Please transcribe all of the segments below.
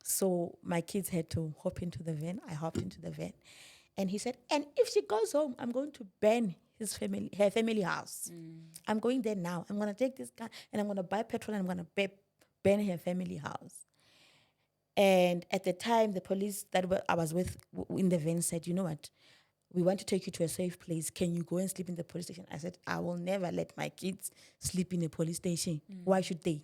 So my kids had to hop into the van. I hopped into the van. And he said, and if she goes home, I'm going to burn her family house. I'm going there now. I'm going to take this car and I'm going to buy petrol and I'm going to burn her family house. And at the time, the police that I was with in the van said, you know what? We want to take you to a safe place. Can you go and sleep in the police station? I said, I will never let my kids sleep in a police station. Why should they?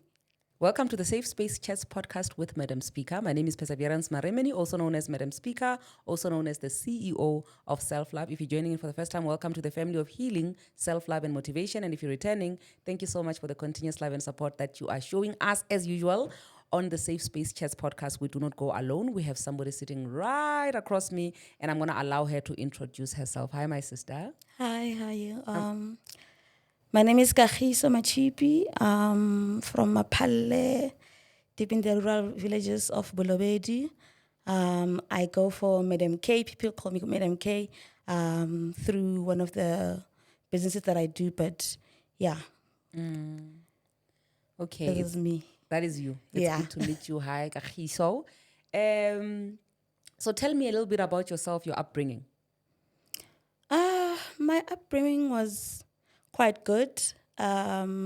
Welcome to the Safe Space Chats podcast with Madam Speaker. My name is Perseverance Maremeni, also known as Madam Speaker, also known as the CEO of Self-Love. If you're joining in for the first time, welcome to the family of healing, self-love and motivation. And if you're returning, thank you so much for the continuous love and support that you are showing us as usual. On the Safe Space Chats podcast, we do not go alone. We have somebody sitting right across me, and I'm going to allow her to introduce herself. Hi, my sister. Hi, how are you? My name is Kagiso Machipi. From Mapale, deep in the rural villages of Bolobedi. I go for Madam K. People call me Madam K through one of the businesses that I do. But yeah, Okay, this is me. That is you. It's good to meet you. Hi, Kagiso. So tell me a little bit about yourself, your upbringing. My upbringing was quite good. I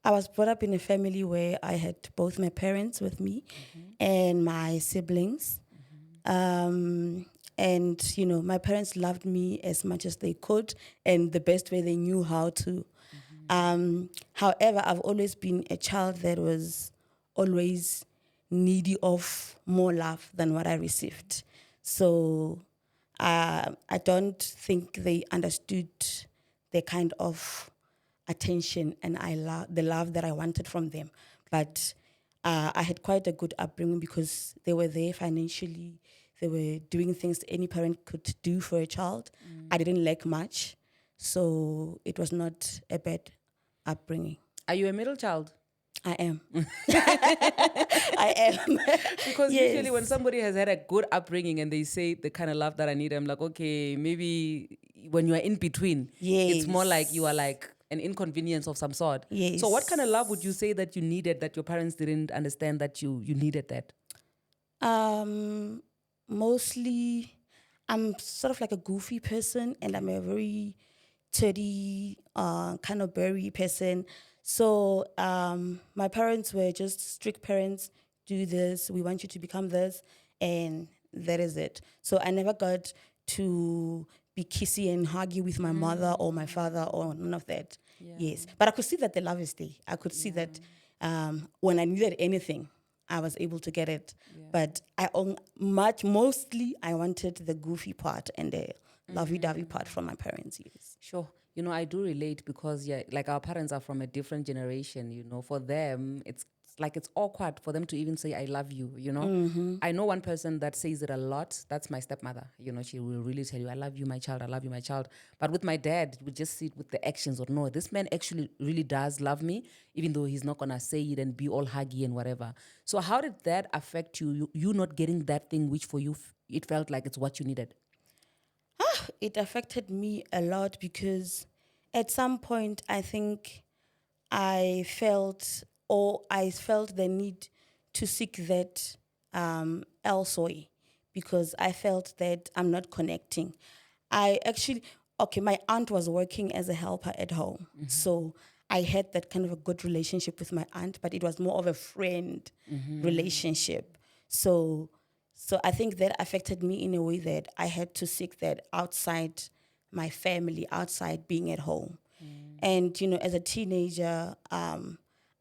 was brought up in a family where I had both my parents with me and my siblings. And, you know, my parents loved me as much as they could and the best way they knew how to. However, I've always been a child that was always needy of more love than what I received. So I don't think they understood the kind of attention and the love that I wanted from them. But I had quite a good upbringing because they were there financially. They were doing things any parent could do for a child. I didn't lack much, so it was not a bad upbringing. Are you a middle child? I am. I am. Because usually when somebody has had a good upbringing and they say the kind of love that I need, I'm like, okay, maybe when you are in between, it's more like you are like an inconvenience of some sort. Yes. So what kind of love would you say that you needed that your parents didn't understand that you needed that? Mostly, I'm sort of like a goofy person and I'm a very dirty, kind of berry person. So my parents were just strict parents. Do this, we want you to become this, and that is it. So I never got to be kissy and huggy with my mother or my father or none of that. Yeah. Yes, but I could see that the love is there. I could see that when I needed anything, I was able to get it. Yeah. But mostly I wanted the goofy part and the lovey-dovey part from my parents. Yes. Sure. You know, I do relate because, like our parents are from a different generation, you know. For them, it's like it's awkward for them to even say, I love you, you know. I know one person that says it a lot. That's my stepmother. You know, she will really tell you, I love you, my child, I love you, my child. But with my dad, we just see it with the actions or no, this man actually really does love me, even though he's not going to say it and be all huggy and whatever. So how did that affect you, you not getting that thing which for you, it felt like it's what you needed? It affected me a lot because at some point I think I felt the need to seek that elsewhere because I felt that I'm not connecting. My aunt was working as a helper at home. So I had that kind of a good relationship with my aunt, but it was more of a friend relationship. So I think that affected me in a way that I had to seek that outside my family, outside being at home. And, you know, as a teenager,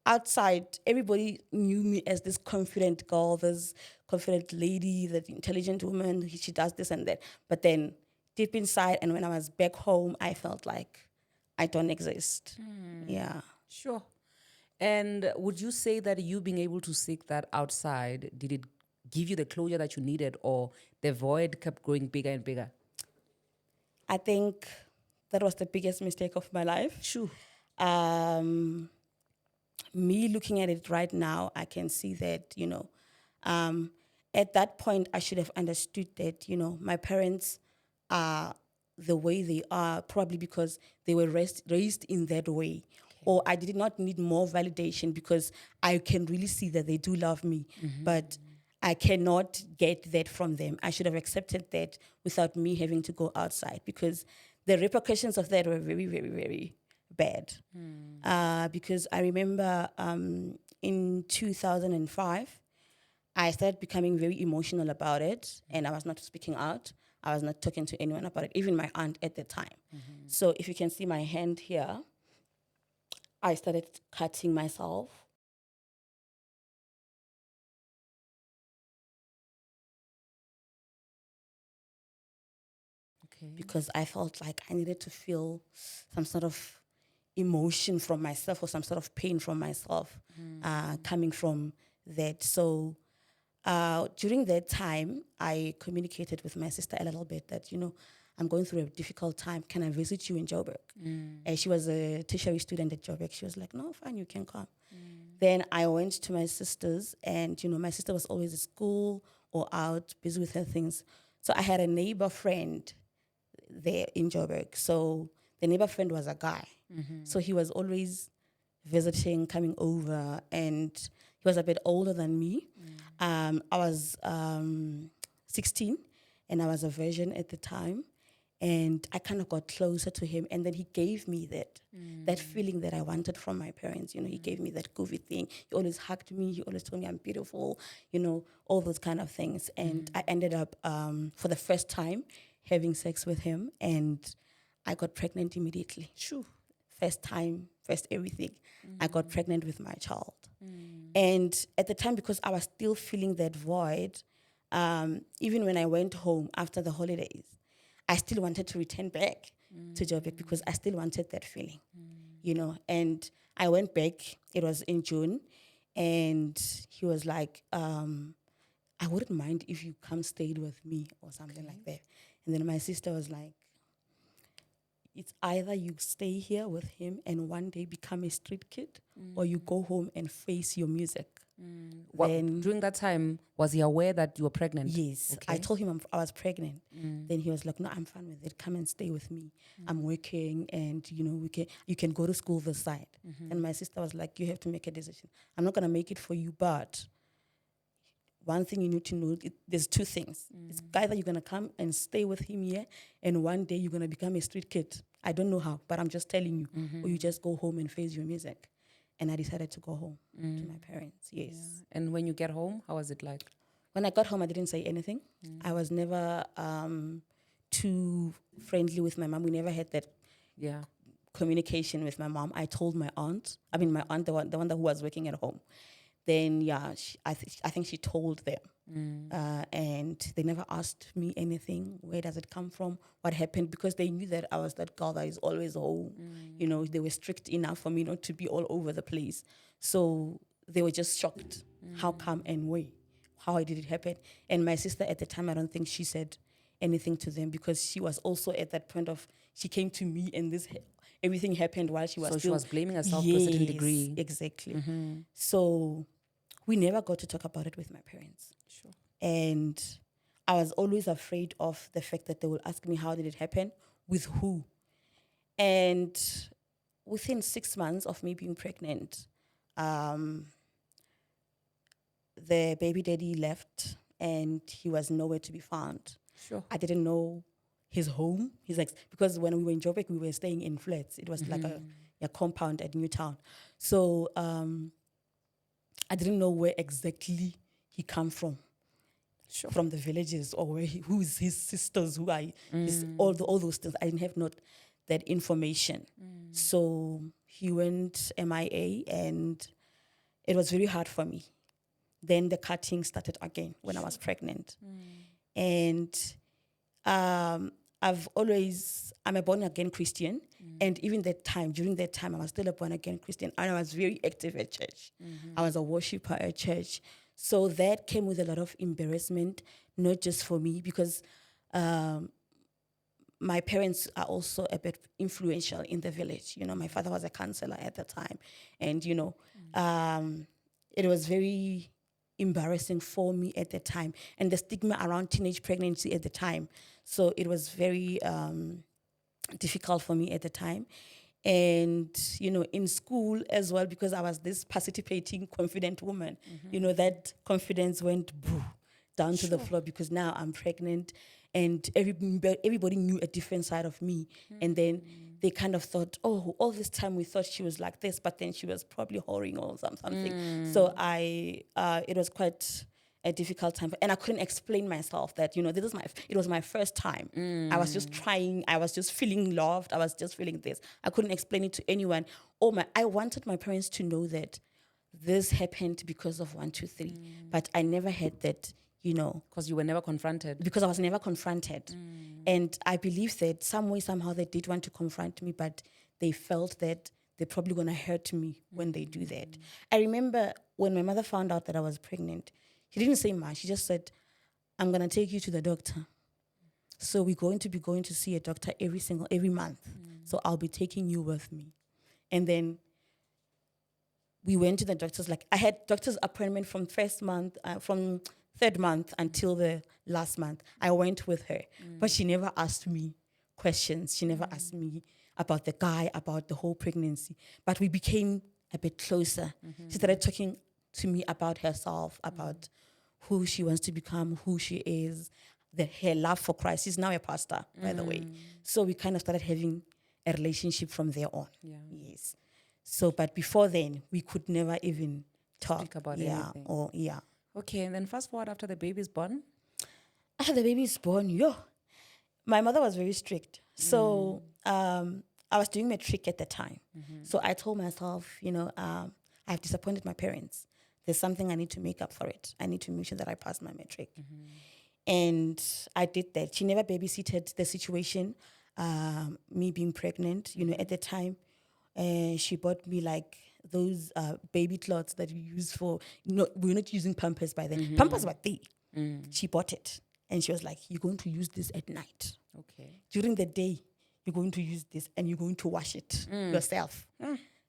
outside, everybody knew me as this confident girl, this confident lady, that intelligent woman, she does this and that. But then deep inside, and when I was back home, I felt like I don't exist. Yeah. Sure. And would you say that you being able to seek that outside, did it give you the closure that you needed, or the void kept growing bigger and bigger? I think that was the biggest mistake of my life. Sure. Me looking at it right now, I can see that, you know, at that point, I should have understood that, you know, my parents are the way they are, probably because they were raised in that way. Okay. Or I did not need more validation because I can really see that they do love me. But I cannot get that from them. I should have accepted that without me having to go outside, because the repercussions of that were very, very, very bad. Because I remember in 2005, I started becoming very emotional about it, and I was not speaking out. I was not talking to anyone about it, even my aunt at the time. So if you can see my hand here, I started cutting myself. Okay. Because I felt like I needed to feel some sort of emotion from myself, or some sort of pain from myself coming from that. So during that time, I communicated with my sister a little bit that, I'm going through a difficult time. Can I visit you in Joburg? And she was a tertiary student at Joburg. She was like, no, fine, you can come. Then I went to my sister's, and, my sister was always at school or out, busy with her things. So I had a neighbor friend there in Joburg. So the neighbor friend was a guy. So he was always visiting, coming over, and he was a bit older than me. I was 16, and I was a virgin at the time. And I kind of got closer to him, and then he gave me that feeling that I wanted from my parents. He gave me that goofy thing. He always hugged me. He always told me I'm beautiful. All those kind of things. And I ended up for the first time having sex with him, and I got pregnant immediately. Shoo. First time, first everything. I got pregnant with my child. And at the time, because I was still feeling that void, even when I went home after the holidays, I still wanted to return back to Joburg, because I still wanted that feeling, And I went back. It was in June, and he was like, I wouldn't mind if you come stayed with me or something like that. And then my sister was like, it's either you stay here with him and one day become a street kid, or you go home and face your music. Then During that time, was he aware that you were pregnant? yes, I told him I was pregnant. Then he was like, no, I'm fine with it. Come and stay with me. I'm working, and you can go to school this side. And my sister was like, you have to make a decision. I'm not going to make it for you, but one thing you need to know, there's two things. It's either you're going to come and stay with him here, and one day you're going to become a street kid. I don't know how, but I'm just telling you. Or you just go home and face your music. And I decided to go home to my parents, yes. Yeah. And when you get home, how was it like? When I got home, I didn't say anything. I was never too friendly with my mom. We never had that communication with my mom. I told my aunt, my aunt, the one that who was working at home. Then, I think she told them. And they never asked me anything. Where does it come from? What happened? Because they knew that I was that girl that is always home. They were strict enough for me not to be all over the place. So they were just shocked. How come and where? How did it happen? And my sister at the time, I don't think she said anything to them, because she was also at that point of, she came to me, and everything happened while she was So still... she was blaming herself to a certain degree. Exactly. So we never got to talk about it with my parents. Sure. And I was always afraid of the fact that they will ask me, how did it happen? With who? And within 6 months of me being pregnant, the baby daddy left, and he was nowhere to be found. Sure. I didn't know his home. He's like, because when we were in Joburg, we were staying in flats. It was like a compound at Newtown. So I didn't know where exactly he come from. Sure. From the villages, or who's his sisters, who are all those things. I didn't have that information. So he went MIA, and it was very hard for me. Then the cutting started again when I was pregnant. And I'm a born again Christian. And even during that time, I was still a born again Christian. And I was very active at church. I was a worshiper at church. So that came with a lot of embarrassment, not just for me, because my parents are also a bit influential in the village. My father was a counselor at the time. And, it was very embarrassing for me at the time, and the stigma around teenage pregnancy at the time. So it was very difficult for me at the time. And, in school as well, because I was this participating, confident woman, that confidence went boo, down to the floor because now I'm pregnant and everybody knew a different side of me. And then they kind of thought, oh, all this time we thought she was like this, but then she was probably whoring or something. So it was quite a difficult time, and I couldn't explain myself that it was my first time. I was just trying. I was just feeling loved. I was just feeling this. I couldn't explain it to anyone. I wanted my parents to know that this happened because of 1, 2, 3, but I never had that. Because you were never confronted. Because I was never confronted, and I believe that some way somehow they did want to confront me, but they felt that they're probably gonna hurt me when they do that. I remember when my mother found out that I was pregnant. She didn't say much. She just said, I'm going to take you to the doctor. So we're going to be going to see a doctor every month. So I'll be taking you with me. And then we went to the doctors. Like I had doctor's appointment from from third month until the last month. I went with her, but she never asked me questions. She never asked me about the guy, about the whole pregnancy. But we became a bit closer. She started talking to me about herself, about who she wants to become, who she is, her love for Christ. She's now a pastor, by the way. So we kind of started having a relationship from there on. Yeah. Yes. So, but before then, we could never even talk. Speak about anything. Okay, and then fast forward after the baby's born. After the baby's born, my mother was very strict. So I was doing matric at the time. So I told myself, I've disappointed my parents. There's something I need to make up for it. I need to make sure that I pass my matric. And I did that. She never babysitted the situation, me being pregnant. At the time, she bought me like those baby clothes that we use for, we're not using Pampers by then. Pampers were there. She bought it. And she was like, you're going to use this at night. Okay. During the day, you're going to use this and you're going to wash it yourself.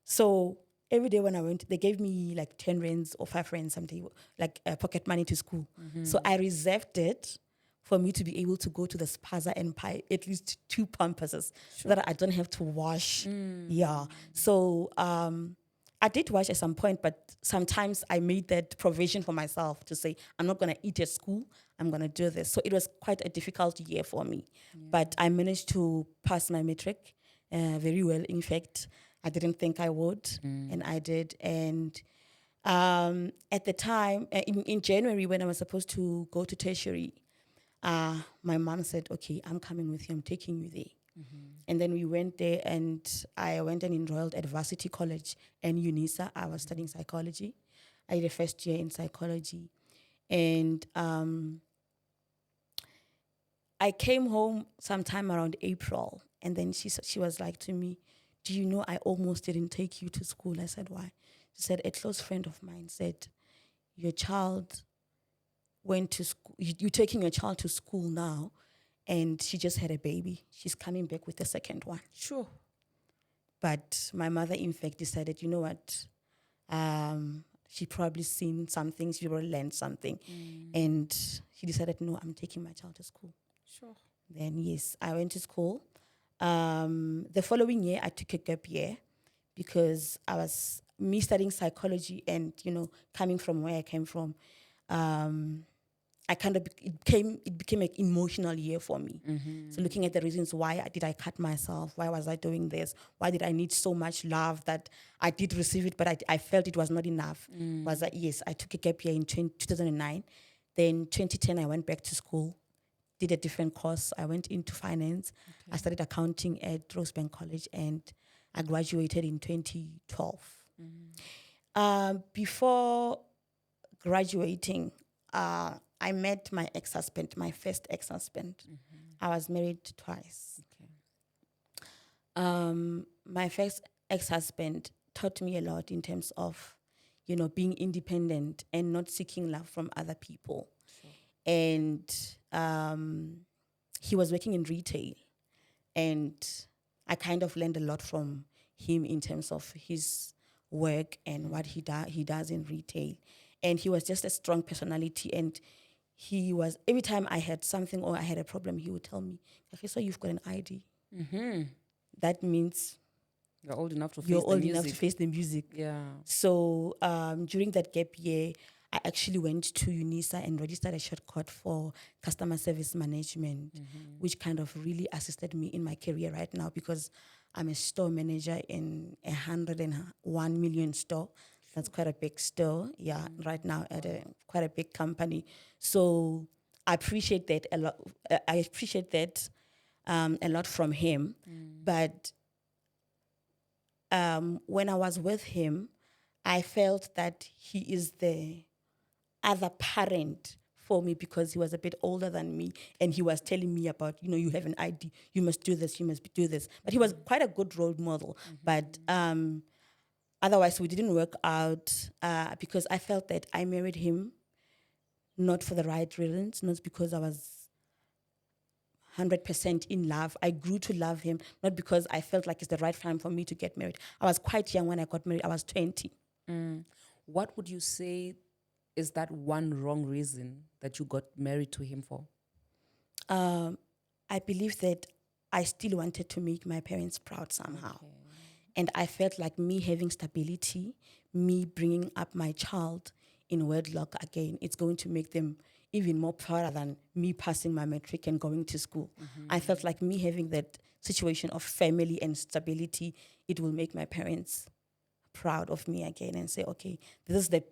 So every day when I went, they gave me like 10 rands or 5 rands something, like pocket money to school. So I reserved it for me to be able to go to the spaza and buy at least 2 Pamperses so that I don't have to wash. Yeah. So I did wash at some point, but sometimes I made that provision for myself to say, I'm not going to eat at school. I'm going to do this. So it was quite a difficult year for me. But I managed to pass my matric very well. In fact, I didn't think I would, and I did. And at the time, in January, when I was supposed to go to tertiary, my mom said, okay, I'm coming with you. I'm taking you there. And then we went there, and I went and enrolled at Varsity College and UNISA. I was studying psychology. I did a first year in psychology. And I came home sometime around April, and then she was like to me, do you know I almost didn't take you to school? I said, why? She said, a close friend of mine said, your child went to school, you're taking your child to school now, and she just had a baby. She's coming back with a second one. Sure. But my mother, in fact, decided, you know what? She probably seen something, she probably learned something. And she decided, no, I'm taking my child to school. Sure. Then, yes, I went to school. The following year, I took a gap year because I was studying psychology and, coming from where I came from. It became an emotional year for me. So looking at the reasons why did I cut myself? Why was I doing this? Why did I need so much love that I did receive it, but I felt it was not enough? Was that, yes, I took a gap year in 2009. Then 2010, I went back to school, did a different course. I went into finance. I studied accounting at Rosebank College, and I graduated in 2012. Before graduating, I met my ex-husband, my first ex-husband. I was married twice. Okay. My first ex-husband taught me a lot in terms of, being independent and not seeking love from other people. Sure. And he was working in retail, and I kind of learned a lot from him in terms of his work and what he does in retail. And he was just a strong personality, and he was, every time I had something or I had a problem, he would tell me, okay, so you've got an ID. That means You're old enough to you're face the old enough to music. face the music. Yeah. So during that gap year, I actually went to UNISA and registered a shortcut for customer service management, which kind of really assisted me in my career right now because I'm a store manager in 101 million store. That's quite a big store, yeah, right now at quite a big company. So I appreciate that a lot. I appreciate that a lot from him. But when I was with him, I felt that he is the other parent for me because he was a bit older than me and he was telling me about, you have an ID, you must do this, you must do this. But he was quite a good role model. But otherwise, we didn't work out because I felt that I married him not for the right reasons, not because I was 100% in love. I grew to love him, not because I felt like it's the right time for me to get married. I was quite young when I got married. I was 20. What would you say is that one wrong reason that you got married to him for? I believe that I still wanted to make my parents proud somehow. And I felt like me having stability, me bringing up my child in wedlock again, it's going to make them even more prouder than me passing my matric and going to school. I felt like me having that situation of family and stability, it will make my parents proud of me again and say, okay, this is the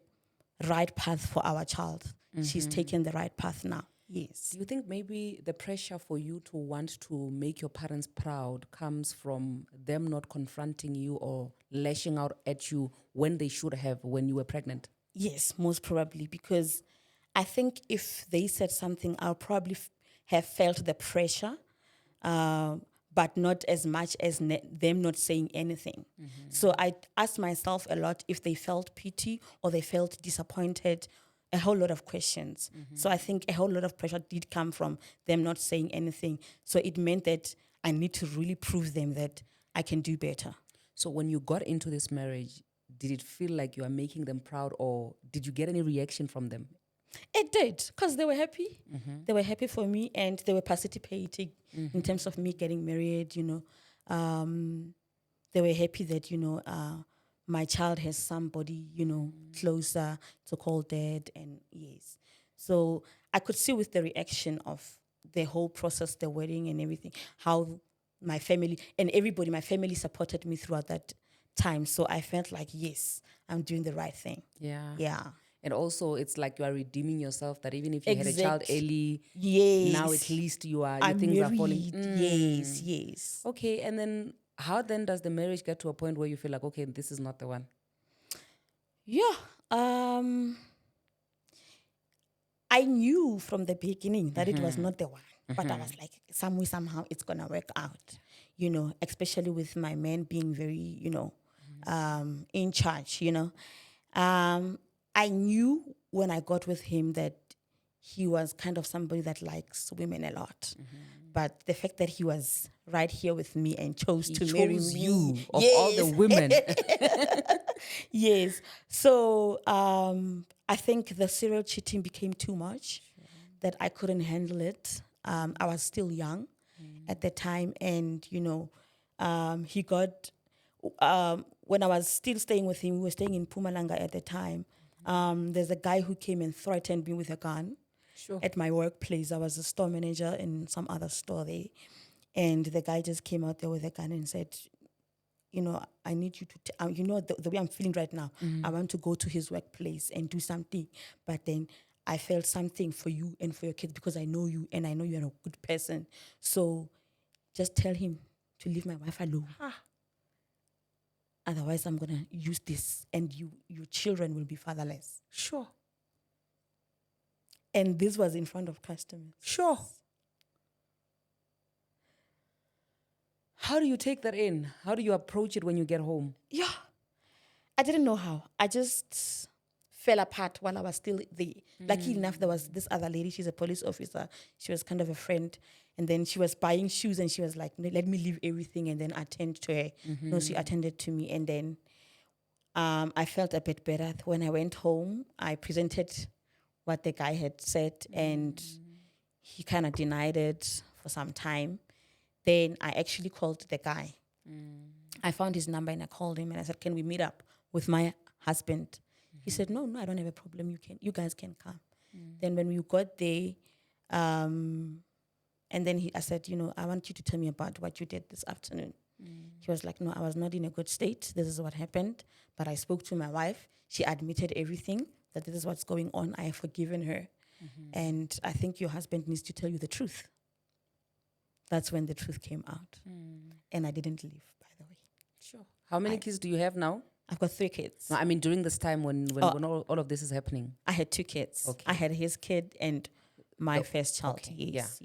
right path for our child. She's taken the right path now. Yes. Do you think maybe the pressure for you to want to make your parents proud comes from them not confronting you or lashing out at you when they should have when you were pregnant? Yes, most probably, because I think if they said something, I'll probably have felt the pressure, but not as much as them not saying anything. So I asked myself a lot if they felt pity or they felt disappointed, a whole lot of questions. So I think a whole lot of pressure did come from them not saying anything. So it meant that I need to really prove them that I can do better. So when you got into this marriage, did it feel like you are making them proud or did you get any reaction from them? It did, because they were happy. They were happy for me and they were participating in terms of me getting married, They were happy that, my child has somebody, closer to call dad and yes. So I could see with the reaction of the whole process, the wedding and everything, how my family and everybody, my family supported me throughout that time. So I felt like, yes, I'm doing the right thing. Yeah. Yeah. And also, it's like you are redeeming yourself. That even if you had a child Exact. early, Yes. now at least your I'm things are falling. married. Yes. Okay, and then how then does the marriage get to a point where you feel like, okay, this is not the one? Yeah. I knew from the beginning that it was not the one, but I was like, somehow it's gonna work out, especially with my man being very, in charge, I knew when I got with him that he was kind of somebody that likes women a lot. But the fact that he was right here with me and chose He to marry chose me, you of all the women. yes. So I think the serial cheating became too much, that I couldn't handle it. I was still young at the time, and he got when I was still staying with him. We were staying in Pumalanga at the time. There's a guy who came and threatened me with a gun. Sure. At my workplace. I was a store manager in some other store there. And the guy just came out there with a gun and said, I need you to, the way I'm feeling right now, I want to go to his workplace and do something. But then I felt something for you and for your kids because I know you and I know you're a good person. So just tell him to leave my wife alone. Otherwise, I'm going to use this and your children will be fatherless. Sure. And this was in front of customers. Sure. How do you take that in? How do you approach it when you get home? Yeah. I didn't know how. I just fell apart while I was still there. Lucky enough, there was this other lady. She's a police officer. She was kind of a friend. And then she was buying shoes and she was like, let me leave everything and then attend to her. No, she attended to me. And then I felt a bit better. When I went home, I presented what the guy had said and he kind of denied it for some time. Then I actually called the guy. I found his number and I called him and I said, can we meet up with my husband? He said, no, I don't have a problem. You guys can come. Then when we got there, and then I said, I want you to tell me about what you did this afternoon. He was like, no, I was not in a good state. This is what happened. But I spoke to my wife. She admitted everything, that this is what's going on. I have forgiven her. And I think your husband needs to tell you the truth. That's when the truth came out. And I didn't leave, by the way. Sure. How many kids do you have now? I've got 3 kids. No, I mean, during this time when all of this is happening. I had 2 kids. Okay. I had his kid and my first child. Okay. Yes.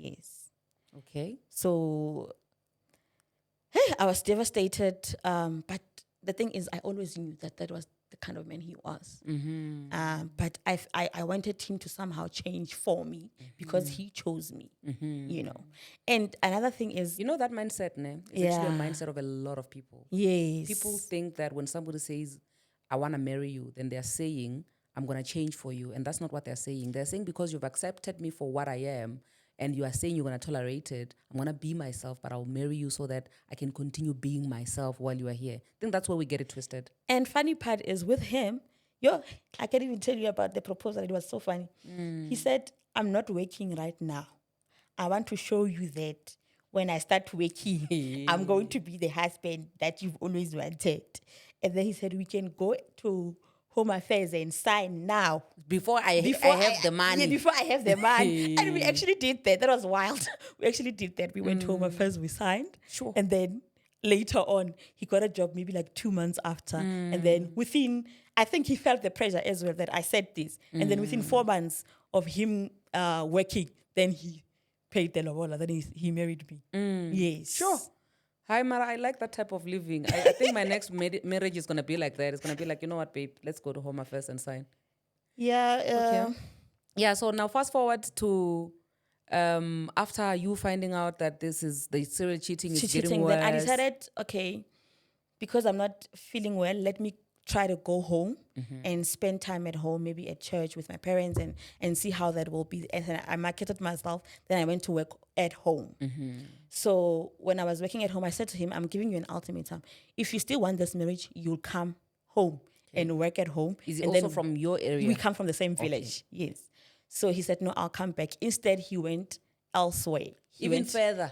Okay. So, I was devastated. But the thing is, I always knew that was the kind of man he was. But I wanted him to somehow change for me because he chose me, And another thing is... that mindset, ne? It's actually a mindset of a lot of people. Yes. People think that when somebody says, I want to marry you, then they're saying, I'm going to change for you. And that's not what they're saying. They're saying, because you've accepted me for what I am, and you are saying you're going to tolerate it, I'm going to be myself, but I'll marry you so that I can continue being myself while you are here. I think that's where we get it twisted. And funny part is with him, I can't even tell you about the proposal. It was so funny. He said, I'm not working right now. I want to show you that when I start working, I'm going to be the husband that you've always wanted. And then he said, we can go to Home Affairs and sign now. Before I have the money. Yeah, before I have the money. And we actually did that. That was wild. We actually did that. We went to Home Affairs, we signed. Sure. And then later on, he got a job maybe like 2 months after. And then I think he felt the pressure as well that I said this. And then within 4 months of him working, then he paid the lobola. Then he married me. Yes. Sure. Hi, Mara, I like that type of living. I think my next marriage is going to be like that. It's going to be like, you know what, babe, let's go to Home Affairs and sign. Yeah. Okay. Yeah, so now fast forward to after you finding out that the serial cheating is getting worse. Then I decided, okay, because I'm not feeling well, let me try to go home and spend time at home, maybe at church with my parents and see how that will be. And I marketed myself. Then I went to work at home. So when I was working at home, I said to him, I'm giving you an ultimatum. If you still want this marriage, you'll come home and work at home. Is he and also then from your area? We come from the same village, yes. So he said, no, I'll come back. Instead, he went elsewhere. He went further,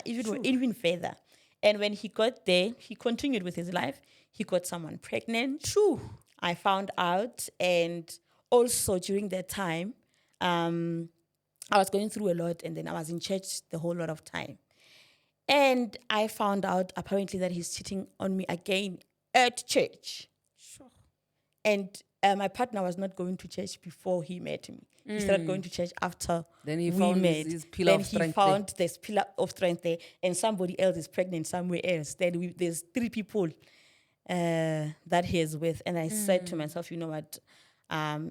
even further. And when he got there, he continued with his life. He got someone pregnant. True. I found out. And also during that time, I was going through a lot, and then I was in church the whole lot of time. And I found out apparently that he's cheating on me again at church. Sure. And my partner was not going to church before he met me. He started going to church after then he we found met. his pillar of strength. Then he found this pillar of strength there, and somebody else is pregnant somewhere else. Then there's 3 people that he is with. And I said to myself, you know what?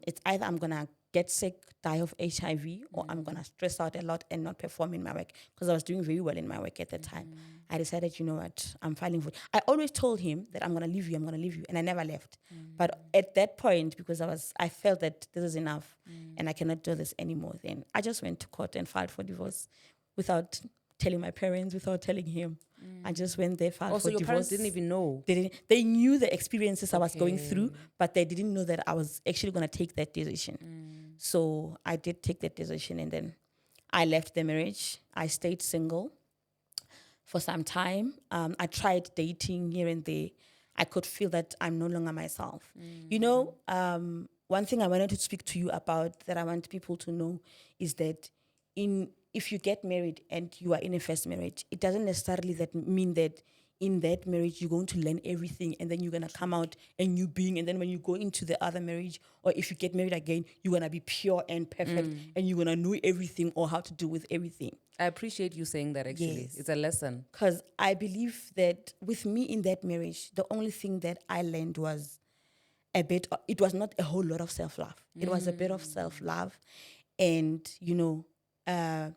It's either I'm going to get sick, die of HIV, or I'm going to stress out a lot and not perform in my work, because I was doing very well in my work at the time. I decided, you know what, I'm filing for it. I always told him that I'm going to leave you, and I never left. But at that point, because I felt that this is enough and I cannot do this anymore, then I just went to court and filed for divorce without telling my parents, without telling him. I just went there, filed for divorce. Also, your parents didn't even know? They knew the experiences I was going through, but they didn't know that I was actually going to take that decision. So I did take that decision, and then I left the marriage. I stayed single for some time. I tried dating here and there. I could feel that I'm no longer myself. One thing I wanted to speak to you about that I want people to know is that if you get married and you are in a first marriage, it doesn't necessarily mean that in that marriage you're going to learn everything and then you're going to come out a new being, and then when you go into the other marriage, or if you get married again, you're going to be pure and perfect and you're going to know everything or how to do with everything. I appreciate you saying that, actually. Yes. It's a lesson. Because I believe that with me in that marriage, the only thing that I learned was it was not a whole lot of self-love. It was a bit of self-love and,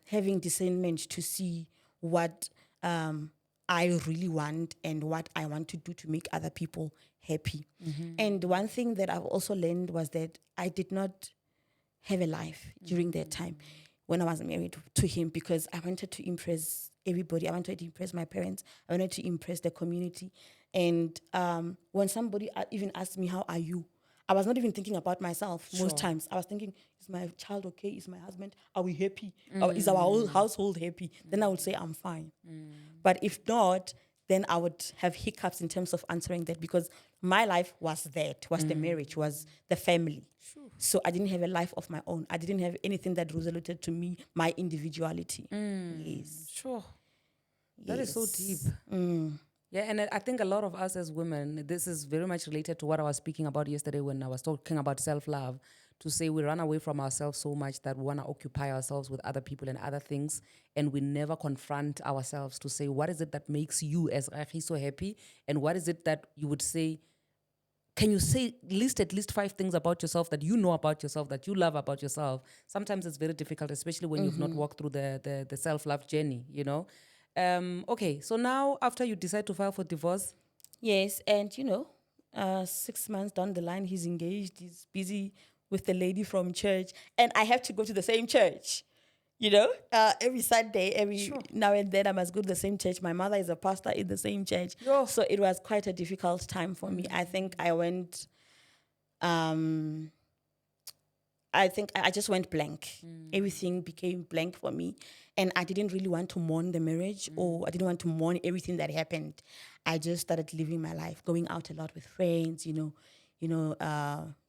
having discernment to see what I really want and what I want to do to make other people happy. And one thing that I've also learned was that I did not have a life during that time when I was married to him, because I wanted to impress everybody. I wanted to impress my parents. I wanted to impress the community. And when somebody even asked me, how are you? I was not even thinking about myself most times. I was thinking, is my child okay? Is my husband, are we happy? Is our whole household happy? Then I would say, I'm fine. But if not, then I would have hiccups in terms of answering that, because my life was that, was the marriage, was the family. So I didn't have a life of my own. I didn't have anything that related to me, my individuality. Yes. Sure. That is so deep. Yeah, and I think a lot of us as women, this is very much related to what I was speaking about yesterday when I was talking about self-love, to say we run away from ourselves so much that we want to occupy ourselves with other people and other things, and we never confront ourselves to say, what is it that makes you as Rafi so happy, and what is it that you would say, can you say at least 5 things about yourself that you know about yourself, that you love about yourself? Sometimes it's very difficult, especially when you've not walked through the self-love journey, you know? Okay, so now after you decide to file for divorce. Yes, and 6 months down the line, he's engaged, he's busy with the lady from church, and I have to go to the same church. Every Sunday, now and then I must go to the same church. My mother is a pastor in the same church. So it was quite a difficult time for me. I think I went, I just went blank. Everything became blank for me. And I didn't really want to mourn the marriage, or I didn't want to mourn everything that happened. I just started living my life, going out a lot with friends,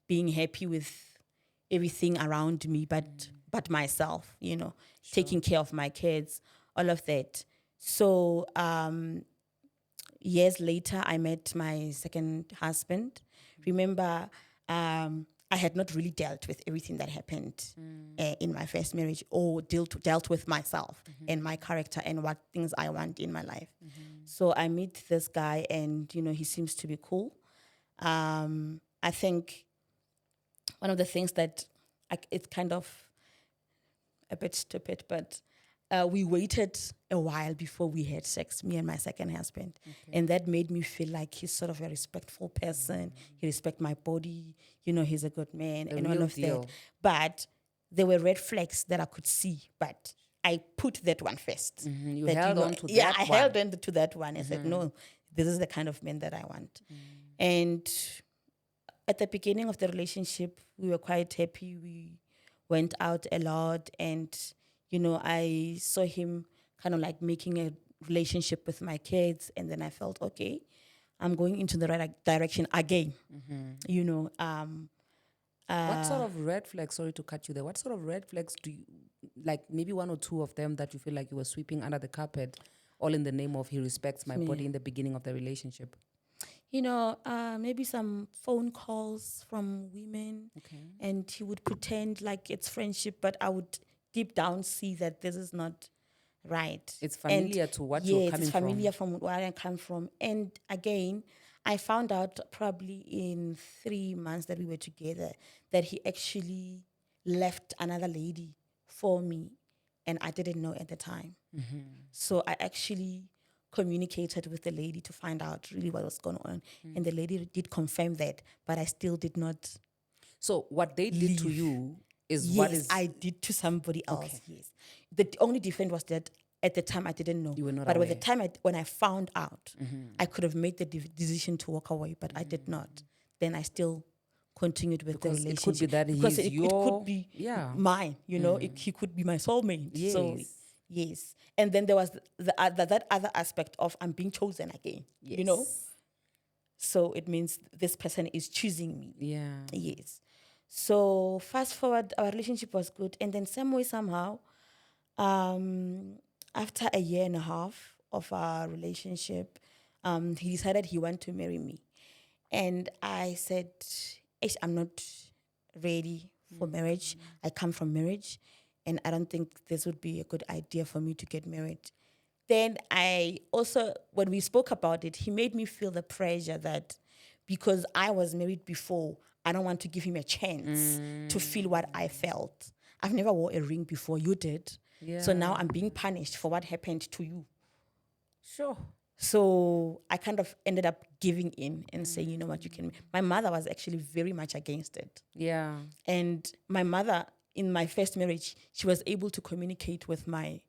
being happy with everything around me, but myself, taking care of my kids, all of that. So years later, I met my second husband. Remember, I had not really dealt with everything that happened in my first marriage, or dealt with myself and my character and what things I want in my life. So I meet this guy, and he seems to be cool. I think one of the things that it's kind of a bit stupid, but we waited a while before we had sex, me and my second husband. And that made me feel like he's sort of a respectful person. He respects my body. He's a good man and all of that. But there were red flags that I could see, but I put that one first. You held on to that one. Yeah, I held on to that one and said, no, this is the kind of man that I want. And at the beginning of the relationship, we were quite happy. We went out a lot, and I saw him kind of like making a relationship with my kids, and then I felt, okay, I'm going into the right direction again. What sort of red flags, sorry to cut you there, what sort of red flags do you, like maybe 1 or 2 of them that you feel like you were sweeping under the carpet, all in the name of he respects my body in the beginning of the relationship? Maybe some phone calls from women, and he would pretend like it's friendship, but I would deep down see that this is not right. It's familiar to what you're coming from. It's familiar from where I come from. And again, I found out probably in 3 months that we were together that he actually left another lady for me, and I didn't know at the time. So I actually communicated with the lady to find out really what was going on. And the lady did confirm that, but I still did not. So what they did to you is what is... I did to somebody else, yes. The only difference was that at the time I didn't know. You were not but aware. At the time when I found out, I could have made the decision to walk away, but I did not. Then I still continued with the relationship. It could be that because it could be mine, he could be my soulmate. Yes. So yes. And then there was that other aspect of I'm being chosen again, So it means this person is choosing me. Yeah. Yes. So fast forward, our relationship was good. And then some way, somehow, after a year and a half of our relationship, he decided he wanted to marry me. And I said, I'm not ready for marriage. I come from marriage, and I don't think this would be a good idea for me to get married. Then I also, when we spoke about it, he made me feel the pressure that because I was married before, I don't want to give him a chance to feel what I felt. I've never wore a ring before. You did. Yeah. So now I'm being punished for what happened to you. Sure. So I kind of ended up giving in and saying, you know what, you can. My mother was actually very much against it. Yeah. And my mother, in my first marriage, she was able to communicate with my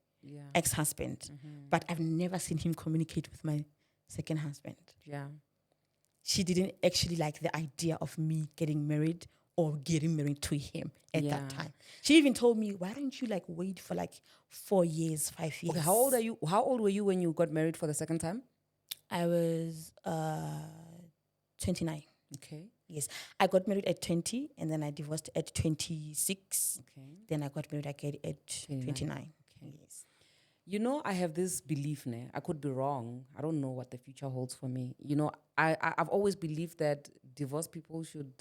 ex-husband, but I've never seen him communicate with my second husband. Yeah. She didn't actually like the idea of me getting married or getting married to him at that time. She even told me, why don't you like wait for like 4 years, 5 years? Okay, how old are you? How old were you when you got married for the second time? I was 29. Okay. Yes. I got married at 20 and then I divorced at 26. Okay. Then I got married again at 29. Okay. Yes. You know, I have this belief, I could be wrong. I don't know what the future holds for me. You know, I've always believed that divorced people should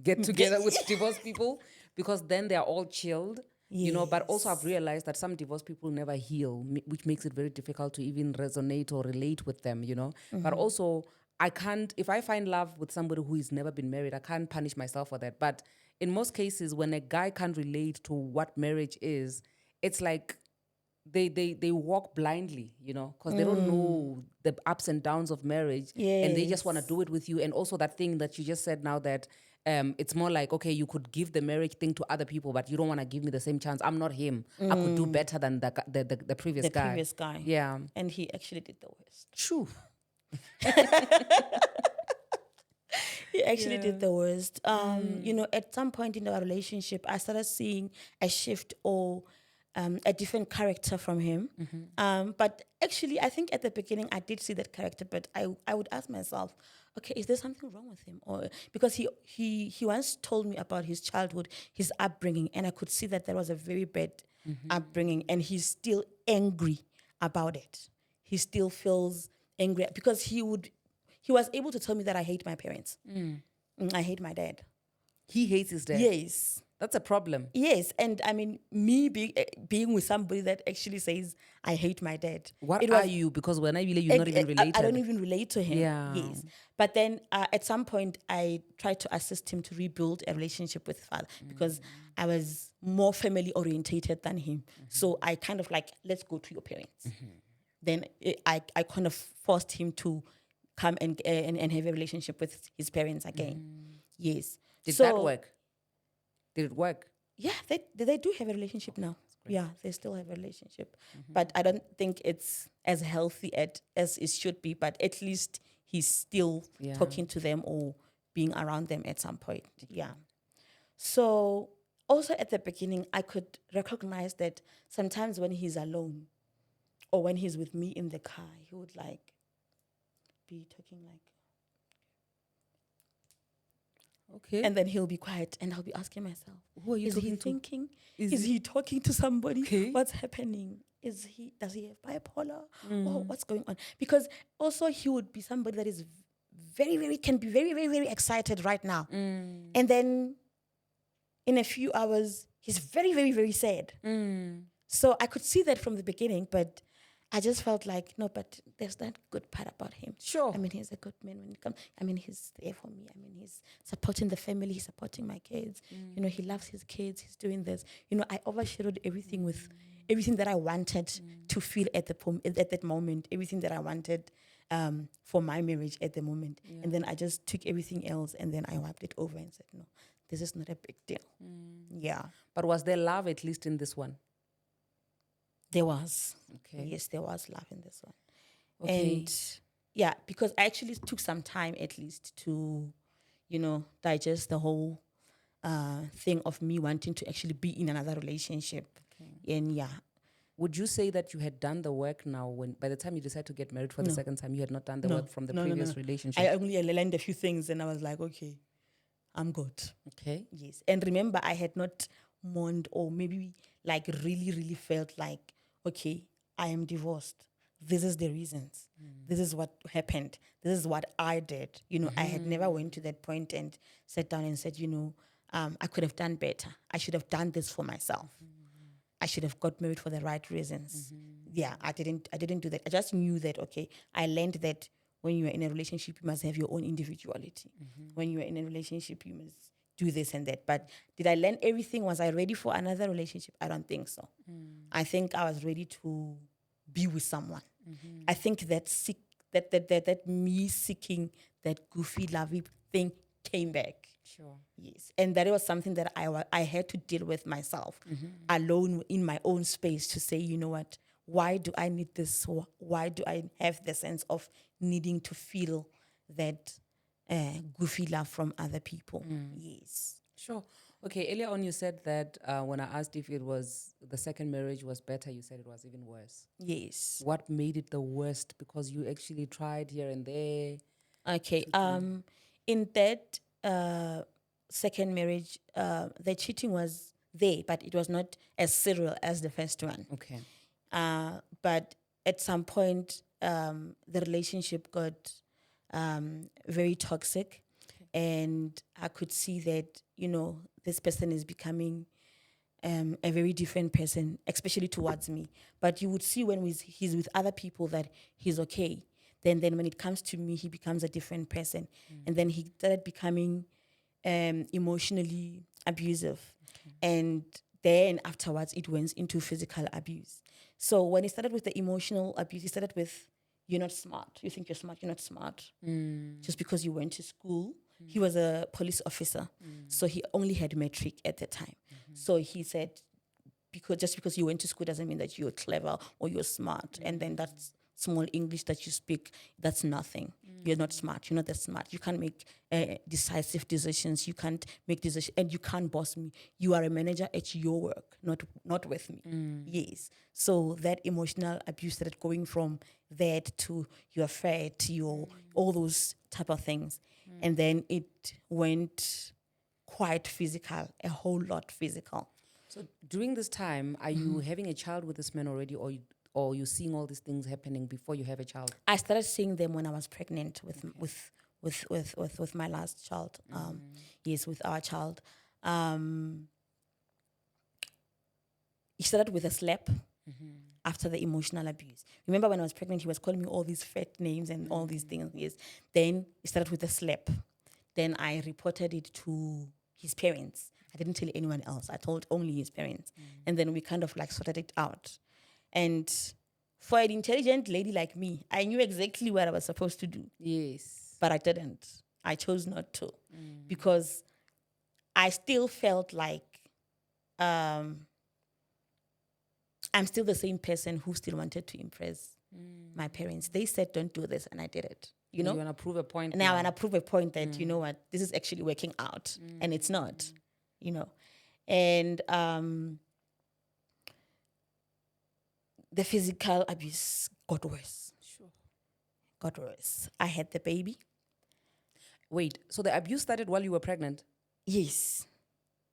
get together with divorced people because then they're all chilled. Yes. You know, but also I've realized that some divorced people never heal, which makes it very difficult to even resonate or relate with them, you know. But also, I can't, if I find love with somebody who has never been married, I can't punish myself for that. But in most cases, when a guy can't relate to what marriage is, it's like they walk blindly, you know, because they don't know the ups and downs of marriage, and they just want to do it with you. And also that thing that you just said now that it's more like, okay, you could give the marriage thing to other people, but you don't want to give me the same chance. I'm not him. I could do better than the previous guy. The previous guy. Yeah. And he actually did the worst. True. He actually did the worst. You know, at some point in our relationship, I started seeing a shift or a different character from him. But actually, I think at the beginning, I did see that character, but I would ask myself, okay, is there something wrong with him? Or because he once told me about his childhood, his upbringing, and I could see that there was a very bad upbringing, and he's still angry about it. He still feels angry because he was able to tell me that I hate my parents. I hate my dad. He hates his dad. Yes. That's a problem. Yes, and I mean, me being with somebody that actually says, I hate my dad. What are you? Because when I relate, you're not even related. I don't even relate to him. Yeah. Yes. But then at some point, I tried to assist him to rebuild a relationship with father because I was more family orientated than him. So I kind of like, let's go to your parents. Then I kind of forced him to come and have a relationship with his parents again. Yes. Did that work? Did it work? Yeah, they do have a relationship now. Yeah, they still have a relationship. But I don't think it's as healthy as it should be. But at least he's still talking to them or being around them at some point. Yeah. So also at the beginning, I could recognize that sometimes when he's alone or when he's with me in the car, he would like be talking like, okay. And then he'll be quiet and I'll be asking myself, who are you is talking he to? thinking? Is he talking to somebody? Okay. What's happening? Does he have bipolar? Or what's going on? Because also he would be somebody that is can be very, very, very excited right now. And then in a few hours, he's very, very, very sad. So I could see that from the beginning, but I just felt like, no, but there's that good part about him. Sure. I mean, he's a good man when it comes. I mean, he's there for me. I mean, he's supporting the family. He's supporting my kids. You know, he loves his kids. He's doing this. You know, I overshadowed everything with everything that I wanted to feel at that moment, everything that I wanted for my marriage at the moment. And then I just took everything else and then I wiped it over and said, no, this is not a big deal. Yeah. But was there love at least in this one? There was. Okay. Yes, there was love in this one. Okay. And yeah, because I actually took some time at least to, you know, digest the whole thing of me wanting to actually be in another relationship. Okay. And yeah. Would you say that you had done the work now when by the time you decided to get married for the second time, you had not done the work from the previous relationship? I only learned a few things and I was like, okay, I'm good. Okay. Yes. And remember, I had not mourned or maybe like really, really felt like, okay, I am divorced. This is the reasons. This is what happened. This is what I did. You know, I had never went to that point and sat down and said, you know, I could have done better. I should have done this for myself. I should have got married for the right reasons. Yeah, I didn't do that. I just knew that, okay, I learned that when you are in a relationship, you must have your own individuality. When you are in a relationship, you must do this and that. But did I learn everything? Was I ready for another relationship? I don't think so. I think I was ready to be with someone. I think that me seeking that goofy, lovey thing came back. Sure. Yes. And that was something that I had to deal with myself alone in my own space to say, you know what, why do I need this? Why do I have the sense of needing to feel that goofy love from other people? Yes. Sure. Okay, earlier on you said that when I asked if it was the second marriage was better, you said it was even worse. Yes. What made it the worst? Because you actually tried here and there. Okay. In that second marriage, the cheating was there, but it was not as serial as the first one. Okay. But at some point, the relationship got very toxic, and I could see that this person is becoming a very different person, especially towards me. But you would see when he's with other people that he's okay. Then when it comes to me, he becomes a different person, and then he started becoming emotionally abusive, and then afterwards it went into physical abuse. So when it started with the emotional abuse, it started with, you're not smart. You think you're smart. You're not smart. Just because you went to school. He was a police officer. So he only had metric at the time. So he said, just because you went to school doesn't mean that you're clever or you're smart. And then that's small English that you speak, that's nothing. You're not smart. You're not that smart. You can't make decisive decisions. You can't make decisions, and you can't boss me. You are a manager at your work, not with me. Yes. So that emotional abuse started going from that to you're fat, you're all those type of things. And then it went quite physical, a whole lot physical. So during this time, are you having a child with this man already, or you seeing all these things happening before you have a child? I started seeing them when I was pregnant with my last child. Yes, with our child. He started with a slap after the emotional abuse. Remember when I was pregnant, he was calling me all these fat names and all these things. Yes. Then he started with a slap. Then I reported it to his parents. I didn't tell anyone else. I told only his parents. And then we kind of like sorted it out. And for an intelligent lady like me, I knew exactly what I was supposed to do. Yes. But I didn't. I chose not to. Because I still felt like I'm still the same person who still wanted to impress my parents. They said, don't do this, and I did it. You know? You want to prove a point Now I want to prove a point that, you know what, this is actually working out, and it's not, And the physical abuse got worse. Sure. Got worse. I had the baby. Wait, so the abuse started while you were pregnant? Yes.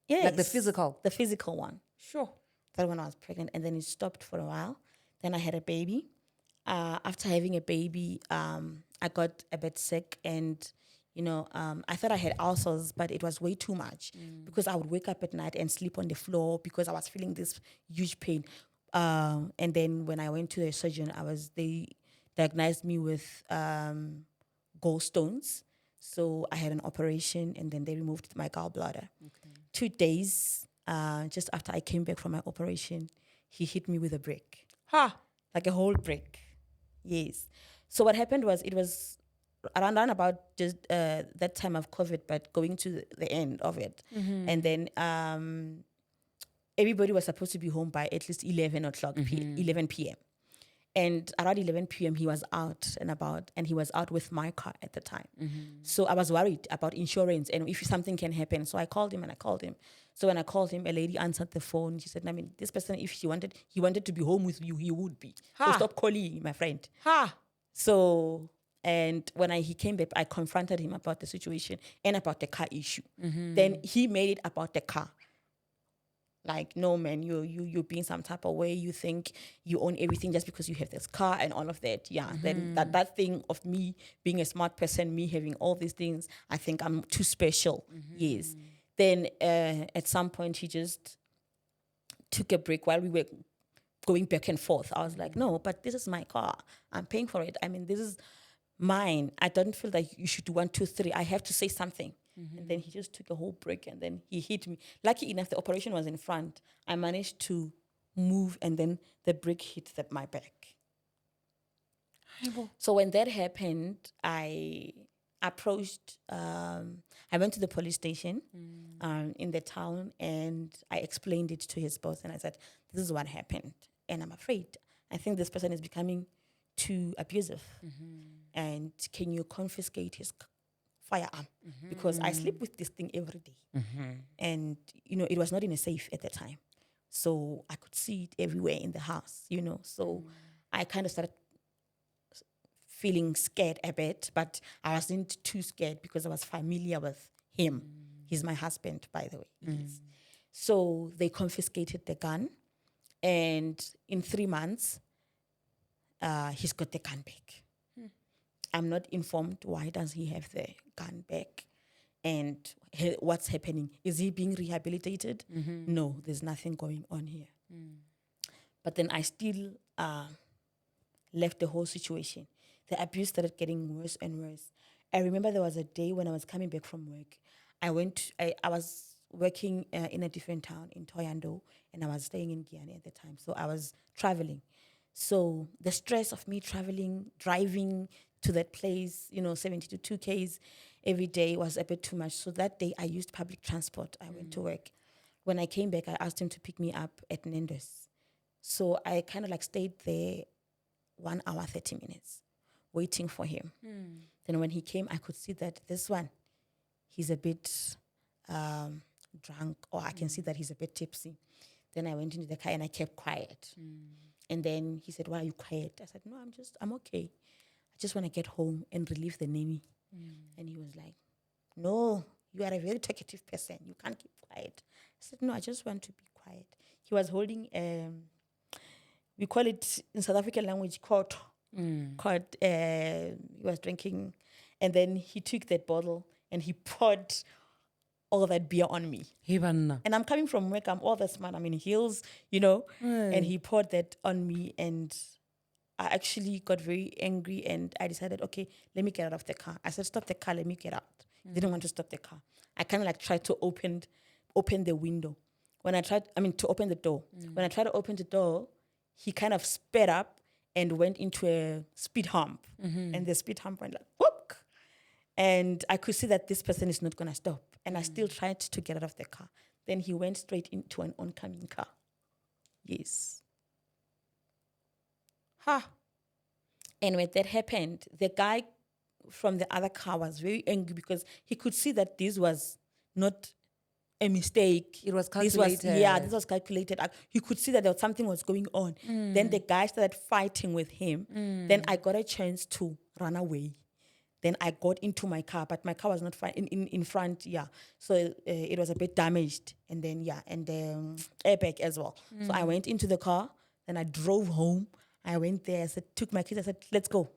Yes. Like the physical? The physical one. Sure. That when I was pregnant, and then it stopped for a while. Then I had a baby. After having a baby, I got a bit sick, and I thought I had ulcers, but it was way too much because I would wake up at night and sleep on the floor because I was feeling this huge pain. And then when I went to the surgeon, they diagnosed me with gallstones. So I had an operation, and then they removed my gallbladder. Okay. 2 days just after I came back from my operation, he hit me with a brick. Like a whole brick. Yes. So what happened was, it was around about just that time of COVID, but going to the end of it. And then everybody was supposed to be home by at least 11 o'clock, 11 p.m. And around 11 p.m., he was out and about, and he was out with my car at the time. So I was worried about insurance and if something can happen. So I called him. So when I called him, a lady answered the phone. She said, I mean, this person, if he wanted to be home with you, he would be. So stop calling, my friend. So, and when he came back, I confronted him about the situation and about the car issue. Then he made it about the car. Like, no, man, you're being some type of way. You think you own everything just because you have this car and all of that. Yeah. Then that thing of me being a smart person, me having all these things, I think I'm too special. Yes. Then at some point, he just took a break while we were going back and forth. I was like, no, but this is my car. I'm paying for it. I mean, this is mine. I don't feel like you should do 1, 2, 3. I have to say something. And then he just took a whole break, and then he hit me. Lucky enough, the operation was in front. I managed to move, and then the brick hit my back. So when that happened, I approached, I went to the police station in the town, and I explained it to his boss, and I said, this is what happened, and I'm afraid I think this person is becoming too abusive. And can you confiscate his firearm? Because I sleep with this thing every day. And, it was not in a safe at the time. So I could see it everywhere in the house, So I kind of started feeling scared a bit, but I wasn't too scared because I was familiar with him. He's my husband, by the way. Yes. So they confiscated the gun. And in 3 months, he's got the gun back. I'm not informed why does he have the gun back and what's happening. Is he being rehabilitated? No, there's nothing going on here. But then I still left the whole situation. The abuse started getting worse and worse. I remember there was a day when I was coming back from work. I was working in a different town in Toyando, and I was staying in Guyana at the time. So I was traveling. So the stress of me traveling, driving to that place, 70 to 2Ks every day was a bit too much. So that day I used public transport. I went to work. When I came back, I asked him to pick me up at Nendos. So I kind of stayed there 1 hour, 30 minutes, waiting for him. Then when he came, I could see that this one, he's a bit drunk, or I can see that he's a bit tipsy. Then I went into the car and I kept quiet. And then he said, "Why are you quiet?" I said, "No, I'm okay. I just want to get home and relieve the nanny." And he was like, "No, you are a very talkative person. You can't keep quiet." I said, "No, I just want to be quiet." He was holding, we call it in South African language, quart. He was drinking, and then he took that bottle and he poured all that beer on me. And I'm coming from work, I'm all that smart, I'm in heels, and he poured that on me, and I actually got very angry, and I decided, okay, let me get out of the car. I said, "Stop the car, let me get out." He didn't want to stop the car. I kind of tried to open the window. To open the door. When I tried to open the door, he kind of sped up and went into a speed hump. And the speed hump went whoop. And I could see that this person is not going to stop. And I still tried to get out of the car. Then he went straight into an oncoming car. Yes. And when that happened, the guy from the other car was very angry because he could see that this was not a mistake. It was calculated. This was calculated. He could see that something was going on. Then the guy started fighting with him. Then I got a chance to run away. Then I got into my car, but my car was not fine in front. So it was a bit damaged, and then and the airbag as well. So I went into the car. Then I drove home. I went there. I took my kids. I said, "Let's go."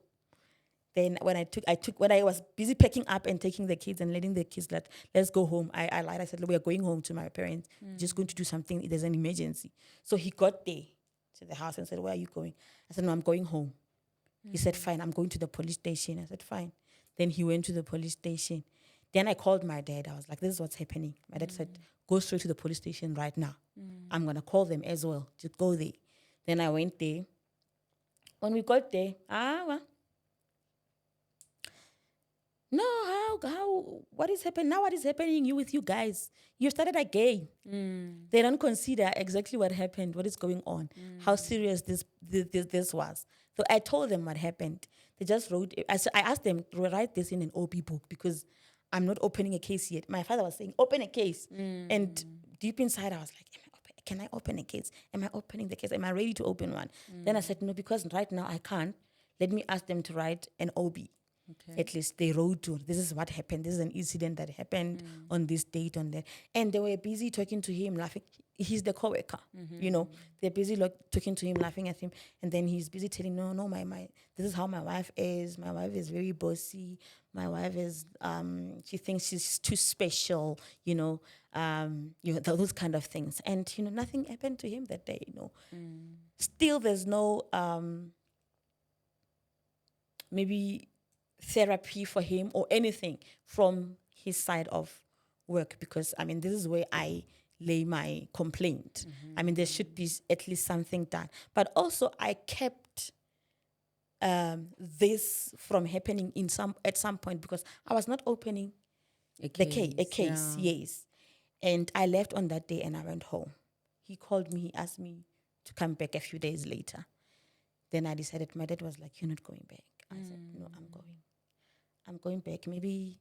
Then when I was busy packing up and taking the kids and letting the kids let's go home. I lied. I said, "We are going home to my parents. We're just going to do something. There's an emergency." So he got there to the house and said, "Where are you going?" I said, "No, I'm going home." He said, "Fine, I'm going to the police station." I said, "Fine." Then he went to the police station. Then I called my dad. I was like, "This is what's happening." My dad said, "Go straight to the police station right now. I'm going to call them as well. Just go there." Then I went there. When we got there, no, how, what is happening? Now what is happening with you guys? You started again. They don't consider exactly what happened, what is going on, how serious this was. So I told them what happened. They just wrote, I asked them to write this in an OB book because I'm not opening a case yet. My father was saying, "Open a case." And deep inside I was like, can I open a case? Am I opening the case? Am I ready to open one? Then I said, "No, because right now I can't. Let me ask them to write an OB." Okay. At least they wrote to, "This is what happened. This is an incident that happened on this date, on that." And they were busy talking to him, laughing. He's the co-worker, They're busy talking to him, laughing at him. And then he's busy telling, no, my this is how my wife is. My wife is very bossy. My wife is, she thinks she's too special, those kind of things. And, nothing happened to him that day, Still, there's no, maybe therapy for him or anything from his side of work, because this is where I lay my complaint. There should be at least something done. But also I kept this from happening at some point because I was not opening a case, yes. And I left on that day and I went home. He called me, he asked me to come back a few days later. Then I decided, my dad was like, you're not going back. I said, no, I'm going. I'm going back. Maybe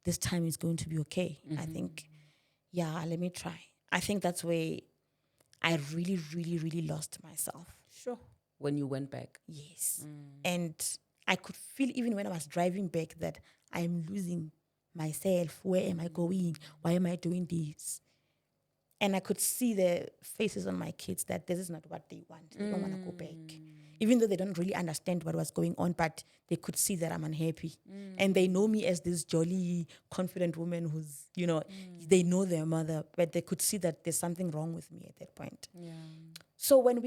this time is going to be okay. I think, yeah, let me try. I think that's where I really, really, really lost myself. Sure. When you went back. Yes. And I could feel even when I was driving back that I'm losing myself. Where am I going? Why am I doing this? And I could see the faces on my kids that this is not what they want. They don't want to go back. Even though they don't really understand what was going on, but they could see that I'm unhappy. And they know me as this jolly, confident woman who's, they know their mother, but they could see that there's something wrong with me at that point. Yeah. So when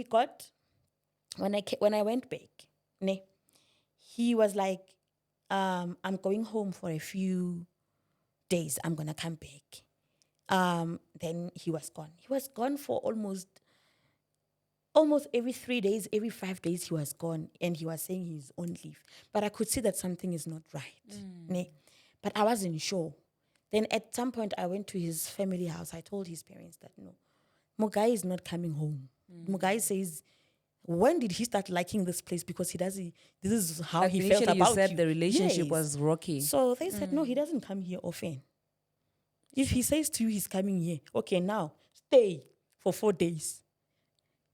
I went back, he was like, I'm going home for a few days. I'm going to come back. Then he was gone. He was gone for almost every 3 days, every 5 days he was gone, and he was saying he's on leave. But I could see that something is not right. But I wasn't sure. Then at some point I went to his family house. I told his parents that no, Mugai is not coming home. Mugai says, when did he start liking this place? Because this is how Like he felt initially about you said you. the relationship Yes. was rocky. So they said, no, he doesn't come here often. If he says to you he's coming here, okay, now stay for 4 days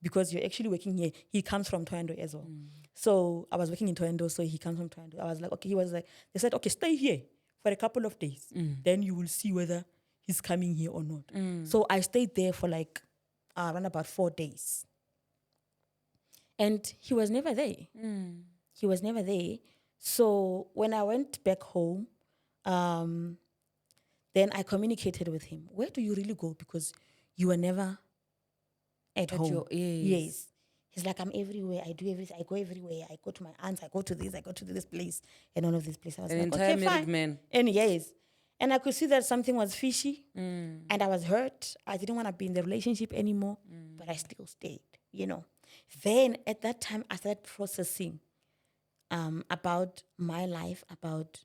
because you're actually working here. He comes from Toyando as well. So I was working in Toyando, so he comes from Toyando. I was like, okay, they said, okay, stay here for a couple of days. Then you will see whether he's coming here or not. So I stayed there for like around about 4 days. And he was never there. He was never there. So when I went back home, then I communicated with him. Where do you really go? Because you were never at home. Yes. He's like, I'm everywhere. I do everything. I go everywhere. I go to my aunts. I go to this place, and all of this place. I was An like, entire okay, married fine. man. And yes. And I could see that something was fishy. And I was hurt. I didn't want to be in the relationship anymore. But I still stayed, Then at that time, I started processing about my life, about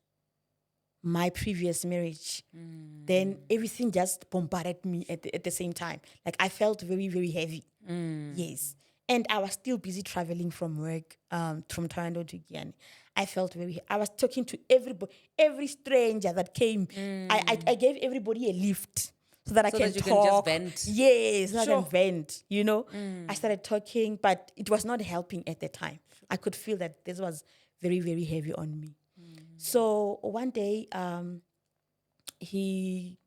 my previous marriage. Then everything just bombarded me at the same time. Like I felt very, very heavy. Yes. And I was still busy traveling from work, from Toronto to Guyana. I felt I was talking to everybody, every stranger that came. I gave everybody a lift so that I can you talk. can just vent. Yes, so I Sure. can vent, I started talking, but it was not helping at the time. I could feel that this was very, very heavy on me. So one day, he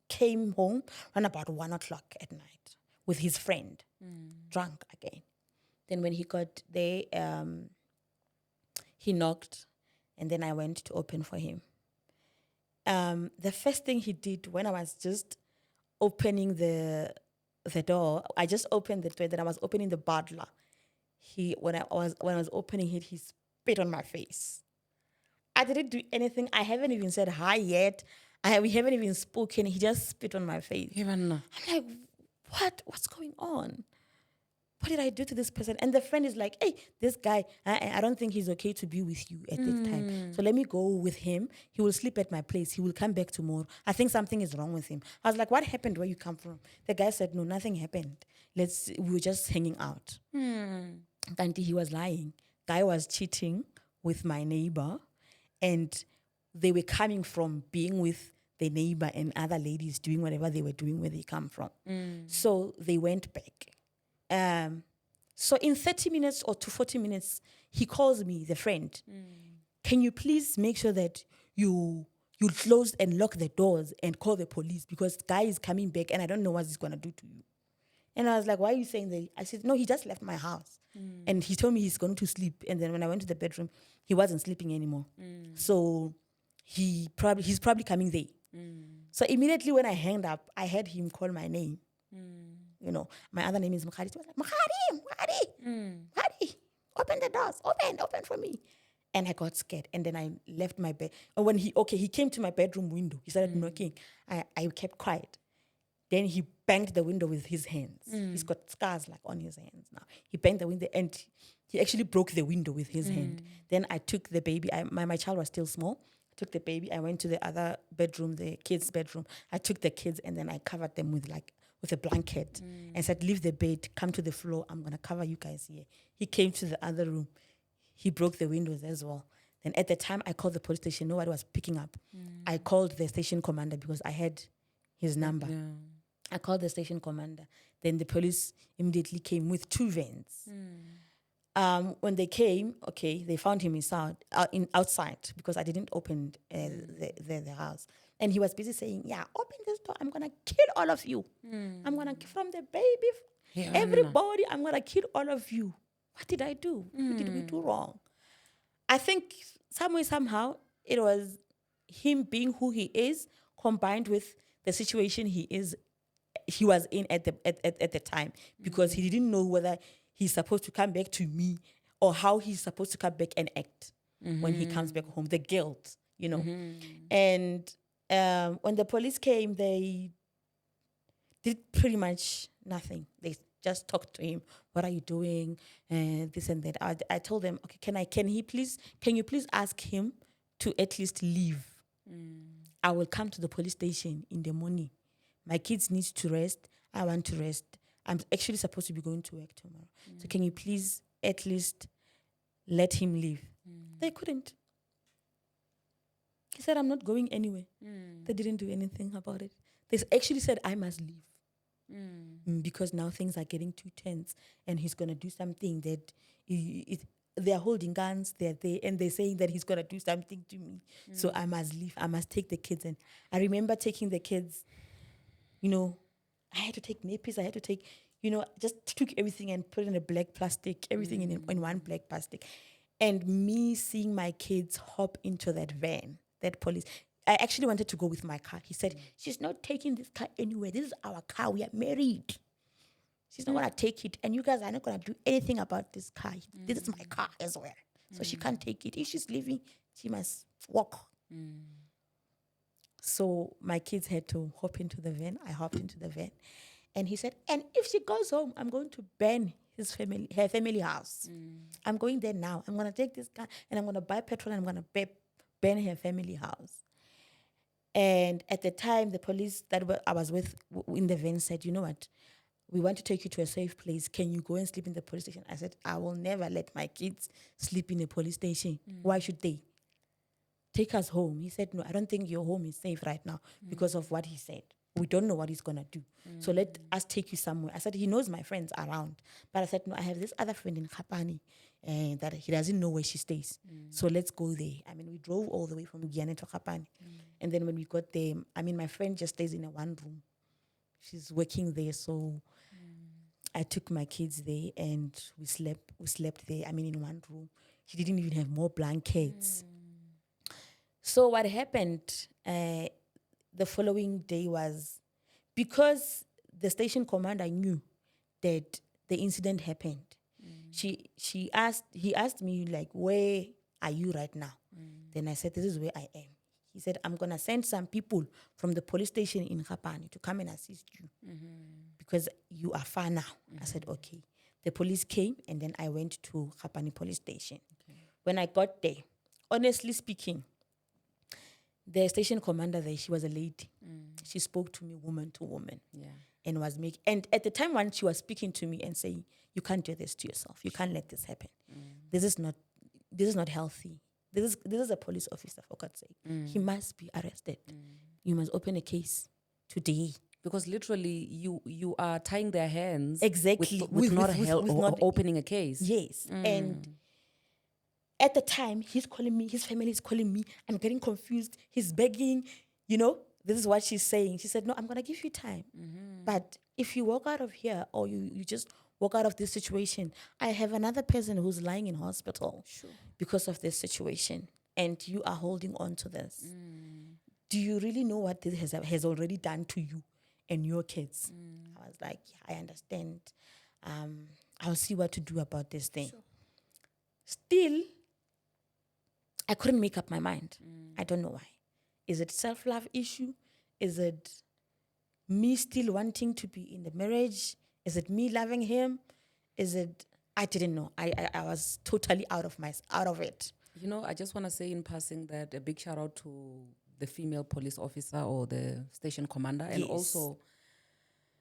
came home around about 1 o'clock at night with his friend, drunk again. Then when he got there, he knocked, and then I went to open for him. The first thing he did when I was just opening the door, I just opened the door, then I was opening the butler. When I was opening it, he spit on my face. I didn't do anything. I haven't even said hi yet. We haven't even spoken. He just spit on my face. Even I'm like, what's going on? What did I do to this person? And the friend is like, hey, this guy, I don't think he's okay to be with you at this time. So let me go with him. He will sleep at my place. He will come back tomorrow. I think something is wrong with him. I was like, what happened? Where you come from? The guy said, no, nothing happened. We were just hanging out. And he was lying. Guy was cheating with my neighbor, and they were coming from being with the neighbor and other ladies doing whatever they were doing where they come from. So they went back. So in 30 minutes or to 40 minutes, he calls me, the friend. Can you please make sure that you close and lock the doors and call the police because guy is coming back and I don't know what he's going to do to you. And I was like, why are you saying that? I said, no, he just left my house. And he told me he's going to sleep. And then when I went to the bedroom, he wasn't sleeping anymore. So he's probably coming there. So immediately when I hanged up, I heard him call my name. My other name is Mukhari. He was like, Mukhari, open the doors, open for me. And I got scared. And then I left my bed. And when he came to my bedroom window. He started knocking. I kept quiet. Then he banged the window with his hands. He's got scars like on his hands now. He banged the window and he actually broke the window with his hand. Then I took the baby. My child was still small. I took the baby. I went to the other bedroom, the kids' bedroom. I took the kids and then I covered them with like with a blanket and said, leave the bed, come to the floor. I'm going to cover you guys here. He came to the other room. He broke the windows as well. Then at the time I called the police station, nobody was picking up. I called the station commander because I had his number. Yeah. I called the station commander. Then the police immediately came with 2 vans. When they came, they found him outside because I didn't open the house. And he was busy saying, yeah, open this door. I'm going to kill all of you. I'm going to, from the baby, everybody, I'm going to kill all of you. What did I do? What did we do wrong? I think somehow, it was him being who he is combined with the situation he was in at the time, because he didn't know whether he's supposed to come back to me or how he's supposed to come back and act when he comes back home. The guilt, And when the police came, they did pretty much nothing. They just talked to him. What are you doing? This and that. I told them, okay, can you please ask him to at least leave? I will come to the police station in the morning. My kids need to rest. I want to rest. I'm actually supposed to be going to work tomorrow. So can you please at least let him leave? They couldn't. He said, I'm not going anywhere. They didn't do anything about it. They actually said, I must leave. Because now things are getting too tense and he's going to do something that they're holding guns, they're there, and they're saying that he's going to do something to me. So I must leave. I must take the kids. And I remember taking the kids, I had to take nappies. I had to take, just took everything and put it in a black plastic, everything in one black plastic. And me seeing my kids hop into that van, that police. I actually wanted to go with my car. He said, she's not taking this car anywhere. This is our car. We are married. She's not going to take it. And you guys are not going to do anything about this car. This is my car as well. So she can't take it. If she's leaving, she must walk. So my kids had to hop into the van. I hopped into the van. And he said, and if she goes home, I'm going to burn her family house. I'm going there now. I'm going to take this car and I'm going to buy petrol and I'm going to burn her family house. And at the time, the police that I was with in the van said, you know what? We want to take you to a safe place. Can you go and sleep in the police station? I said, I will never let my kids sleep in a police station. Why should they? Take us home. He said, no, I don't think your home is safe right now because of what he said. We don't know what he's going to do. So let us take you somewhere. I said, he knows my friends around. But I said, no, I have this other friend in Kapani and that he doesn't know where she stays. So let's go there. I mean, we drove all the way from Guyana to Kapani. And then when we got there, my friend just stays in a one room. She's working there. So I took my kids there and we slept there, in one room. She didn't even have more blankets. So what happened the following day was, because the station commander knew that the incident happened, he asked me, like, where are you right now? Then I said, this is where I am. He said, I'm going to send some people from the police station in Kapani to come and assist you because you are far now. I said, okay. The police came and then I went to Kapani police station. When I got there, honestly speaking, the station commander there, she was a lady. She spoke to me woman to woman. And at the time when she was speaking to me and saying, you can't do this to yourself. You can't let this happen. This is not healthy. This is a police officer, for God's sake. He must be arrested. You must open a case today. Because literally, you are tying their hands exactly with not opening a case. Yes. And at the time, he's calling me, his family is calling me. I'm getting confused. He's begging, this is what she's saying. She said, no, I'm going to give you time. But if you walk out of here or you just walk out of this situation, I have another person who's lying in hospital because of this situation. And you are holding on to this. Do you really know what this has already done to you and your kids? I was like, yeah, I understand. I'll see what to do about this thing. Still, I couldn't make up my mind. I don't know why. Is it self-love issue? Is it me still wanting to be in the marriage? Is it me loving him? Is it? I didn't know. I was totally out of it. I just want to say in passing that a big shout out to the female police officer or the station commander, and also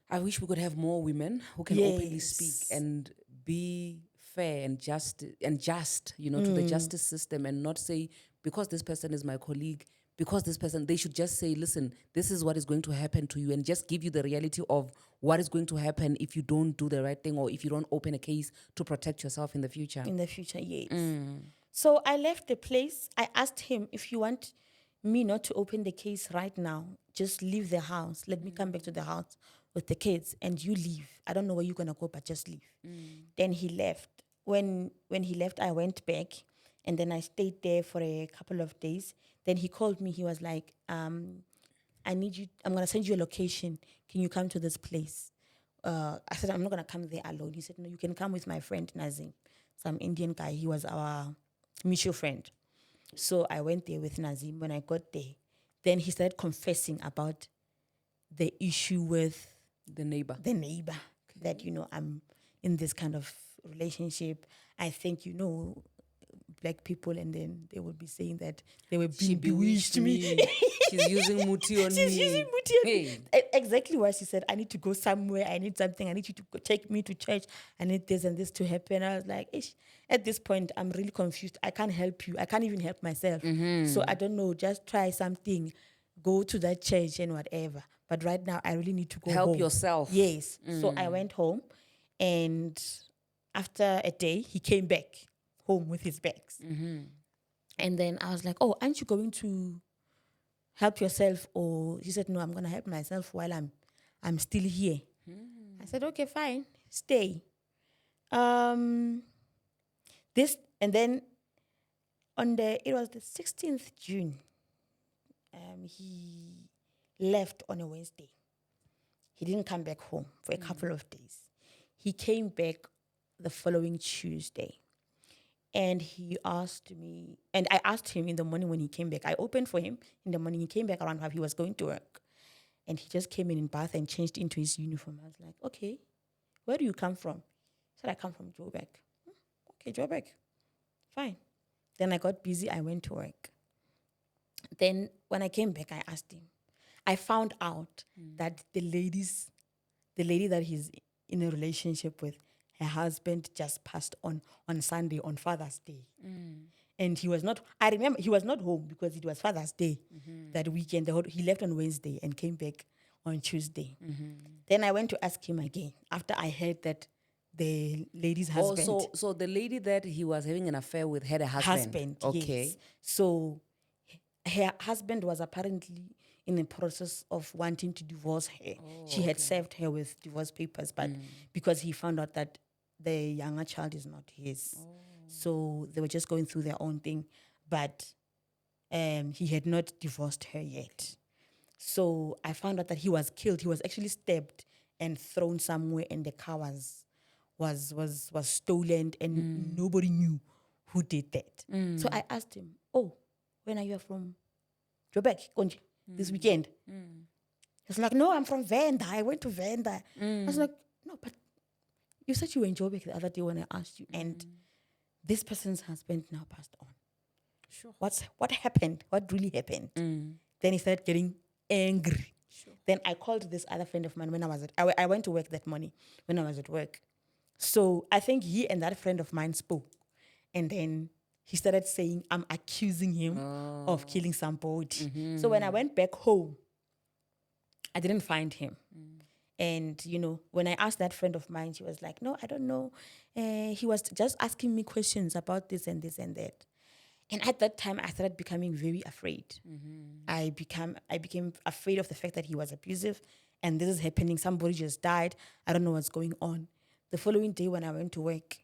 I wish we could have more women who can openly speak Yes. and be fair and just, to the justice system, and not say, because this person is my colleague, because this person, they should just say, listen, this is what is going to happen to you, and just give you the reality of what is going to happen if you don't do the right thing, or if you don't open a case to protect yourself in the future. In the future, yes. So I left the place. I asked him, if you want me not to open the case right now, just leave the house. Let me come back to the house with the kids and you leave. I don't know where you're going to go, but just leave. Then he left. When he left, I went back and then I stayed there for a couple of days. Then he called me. He was like, I need you. I'm going to send you a location. Can you come to this place? I said, I'm not going to come there alone. He said, no, you can come with my friend Nazim, some Indian guy. He was our mutual friend. So I went there with Nazim. When I got there, then he started confessing about the issue with The neighbor. That, I'm in this kind of relationship. I think, black people, and then they would be saying that they were being bewitched me. She's using muti on me. She's using muti on me. Exactly what she said. I need to go somewhere. I need something. I need you to take me to church. I need this and this to happen. I was like, ish. At this point, I'm really confused. I can't help you. I can't even help myself. So I don't know. Just try something. Go to that church and whatever. But right now, I really need to go Help home. yourself. Yes. So I went home, and after a day, he came back home with his bags. And then I was like, oh, aren't you going to help yourself? Or he said, no, I'm going to help myself while I'm still here. I said, okay, fine, stay. And then it was the 16th June, he left on a Wednesday. He didn't come back home for a couple of days. He came back the following Tuesday. And he asked me, and I asked him in the morning when he came back. I opened for him in the morning. He came back around 5. He was going to work. And he just came in bath and changed into his uniform. I was like, okay, where do you come from? He said, I come from Joburg. Okay, Joburg. Fine. Then I got busy. I went to work. Then when I came back, I asked him. I found out that the lady that he's in a relationship with, her husband just passed on Sunday, on Father's Day. And he was not, I remember, he was not home because it was Father's Day that weekend. He left on Wednesday and came back on Tuesday. Then I went to ask him again after I heard that the lady's husband. So the lady that he was having an affair with had a husband. Okay. Yes. So her husband was apparently in the process of wanting to divorce her. She had served her with divorce papers, but because he found out that the younger child is not his. So they were just going through their own thing, but he had not divorced her yet. So I found out that he was killed. He was actually stabbed and thrown somewhere, and the car was stolen, and nobody knew who did that. So I asked him, oh, when are you from? Joburg, Konji, this weekend. He was like, no, I'm from Venda. I went to Venda. I was like, no, but you said you were in Joburg the other day when I asked you, and this person's husband now passed on. Sure. What happened? What really happened? Then he started getting angry. Sure. Then I called this other friend of mine when I went to work that morning when I was at work. So I think he and that friend of mine spoke. And then he started saying, I'm accusing him of killing somebody. So when I went back home, I didn't find him. And, when I asked that friend of mine, she was like, no, I don't know. He was just asking me questions about this and this and that. And at that time, I started becoming very afraid. I became afraid of the fact that he was abusive, and this is happening. Somebody just died. I don't know what's going on. The following day when I went to work,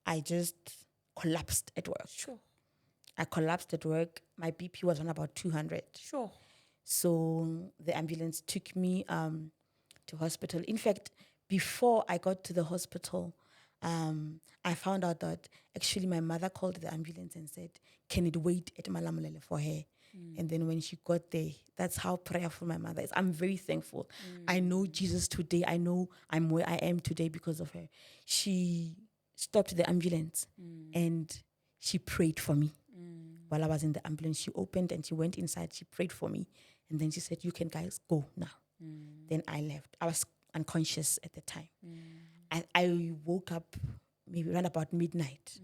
I just collapsed at work. Sure. I collapsed at work. My BP was on about 200. Sure. So the ambulance took me to hospital. In fact, before I got to the hospital, I found out that actually my mother called the ambulance and said, can it wait at Malamulele for her? And then when she got there, that's how prayerful my mother is. I'm very thankful. I know Jesus today. I know I'm where I am today because of her. She stopped the ambulance and she prayed for me. While I was in the ambulance, she opened and she went inside. She prayed for me. And then she said, you can guys go now. Then I left. unconscious at the time. I woke up maybe around about midnight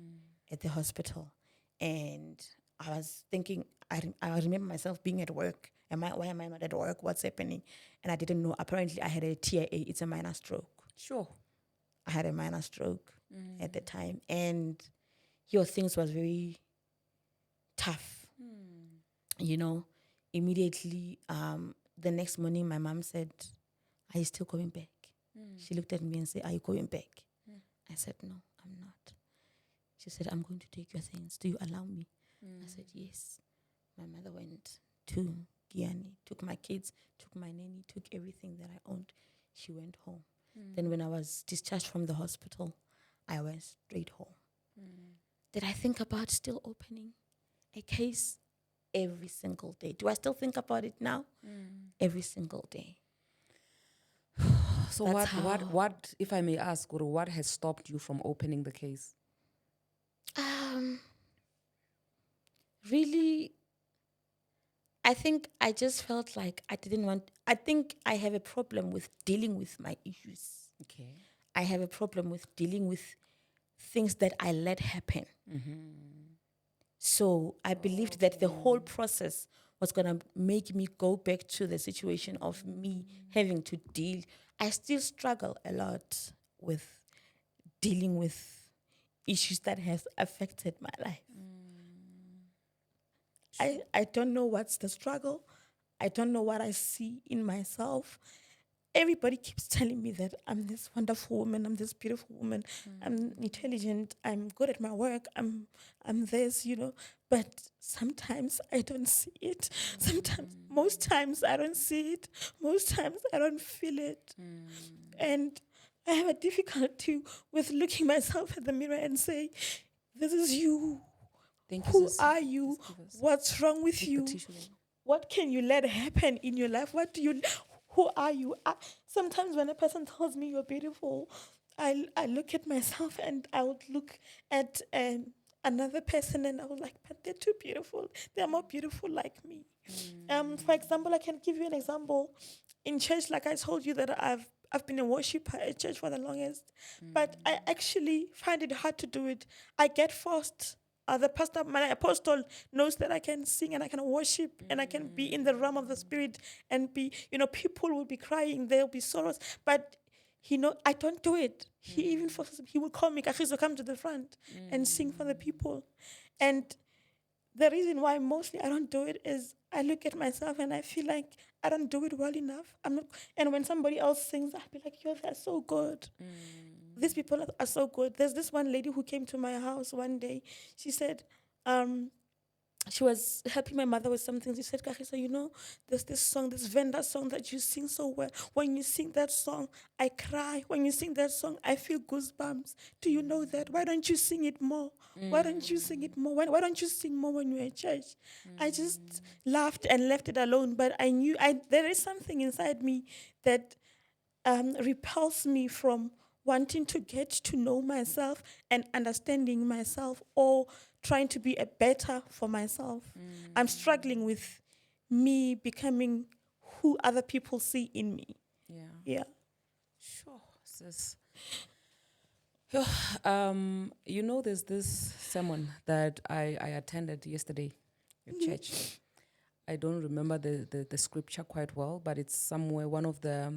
at the hospital, and I was thinking, I remember myself being at work. Why am I not at work? What's happening? And I didn't know. Apparently, I had a TIA. It's a minor stroke. Sure. I had a minor stroke at the time, and things was very tough. You know, immediately, the next morning, my mom said, "Are you still coming back?" She looked at me and said, "Are you going back?" I said, "No, I'm not." She said, "I'm going to take your things. Do you allow me?" I said, "Yes." My mother went to Guyane, took my kids, took my nanny, took everything that I owned. She went home. Then when I was discharged from the hospital, I went straight home. Did I think about still opening a case? Every single day. Do I still think about it now? Every single day. So That's what, if I may ask, Guru, what has stopped you from opening the case? Really, I think I just felt like I think I have a problem with dealing with my issues. Okay. I have a problem with dealing with things that I let happen. So I believed that the whole process was going to make me go back to the situation of me having to deal. I still struggle a lot with dealing with issues that has affected my life. I don't know what's the struggle. I don't know what I see in myself. Everybody keeps telling me that I'm this wonderful woman, I'm this beautiful woman, I'm intelligent, I'm good at my work, I'm this, But sometimes I don't see it. Most times I don't see it. Most times I don't feel it. And I have a difficulty with looking myself in the mirror and say, "This is you. Thank you, Who sis. are you? What's wrong with Take the you? tissue then. What can you let happen in your life? Who are you?" Sometimes when a person tells me you're beautiful, I look at myself and I would look at another person and I was like, "But they're too beautiful. They're more beautiful like me." For example, I can give you an example. In church, like I told you that I've been a worshiper at church for the longest, but I actually find it hard to do it. I get forced. The pastor, my apostle, knows that I can sing and I can worship and I can be in the realm of the spirit and be, people will be crying, there'll be sorrows, but I don't do it. He even forces, he will call me, "Kagiso, come to the front and sing for the people." And the reason why mostly I don't do it is I look at myself and I feel like I don't do it well enough. I'm not, and when somebody else sings, I'll be like, "Yo, they're so good. These people are so good." There's this one lady who came to my house one day. She said, she was helping my mother with something. She said, "Kagiso, there's this song, this vendor song that you sing so well. When you sing that song, I cry. When you sing that song, I feel goosebumps. Do you know that? Why don't you sing it more? Why don't you sing it more? Why don't you sing more when you're at church?" I just laughed and left it alone. But I knew there is something inside me that repels me from wanting to get to know myself and understanding myself or trying to be a better for myself. I'm struggling with me becoming who other people see in me. Yeah. Yeah. Sure, sis. There's this sermon that I attended yesterday at church. I don't remember the scripture quite well, but it's somewhere, one of the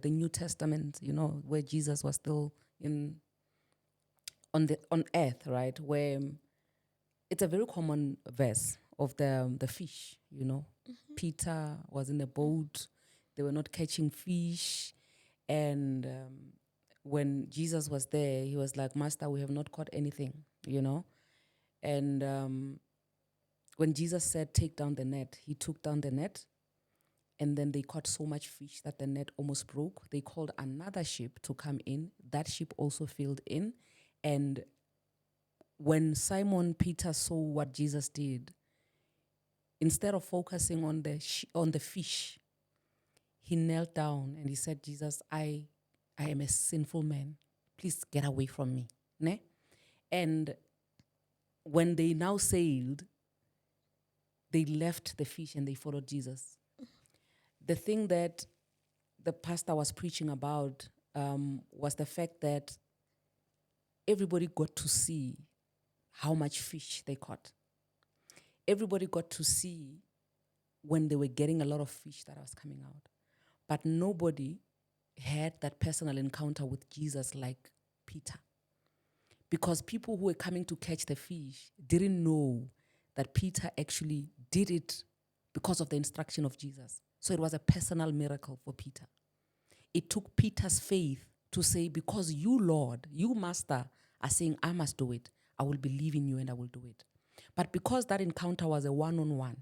New Testament, where Jesus was still on earth, right? Where it's a very common verse of the fish, Peter was in a boat, they were not catching fish, and when Jesus was there, he was like, "Master, we have not caught anything," and when Jesus said, "Take down the net," he took down the net, and then they caught so much fish that the net almost broke. They called another ship to come in. That ship also filled in, and when Simon Peter saw what Jesus did, instead of focusing on the fish, he knelt down and he said, "Jesus, I am a sinful man. Please get away from me." Ne? And when they now sailed, they left the fish and they followed Jesus. The thing that the pastor was preaching about was the fact that everybody got to see how much fish they caught. Everybody got to see when they were getting a lot of fish that was coming out. But nobody had that personal encounter with Jesus like Peter. Because people who were coming to catch the fish didn't know that Peter actually did it because of the instruction of Jesus. So it was a personal miracle for Peter. It took Peter's faith to say, because you, Lord, you, Master, are saying, I must do it. I will believe in you and I will do it. But because that encounter was a one-on-one,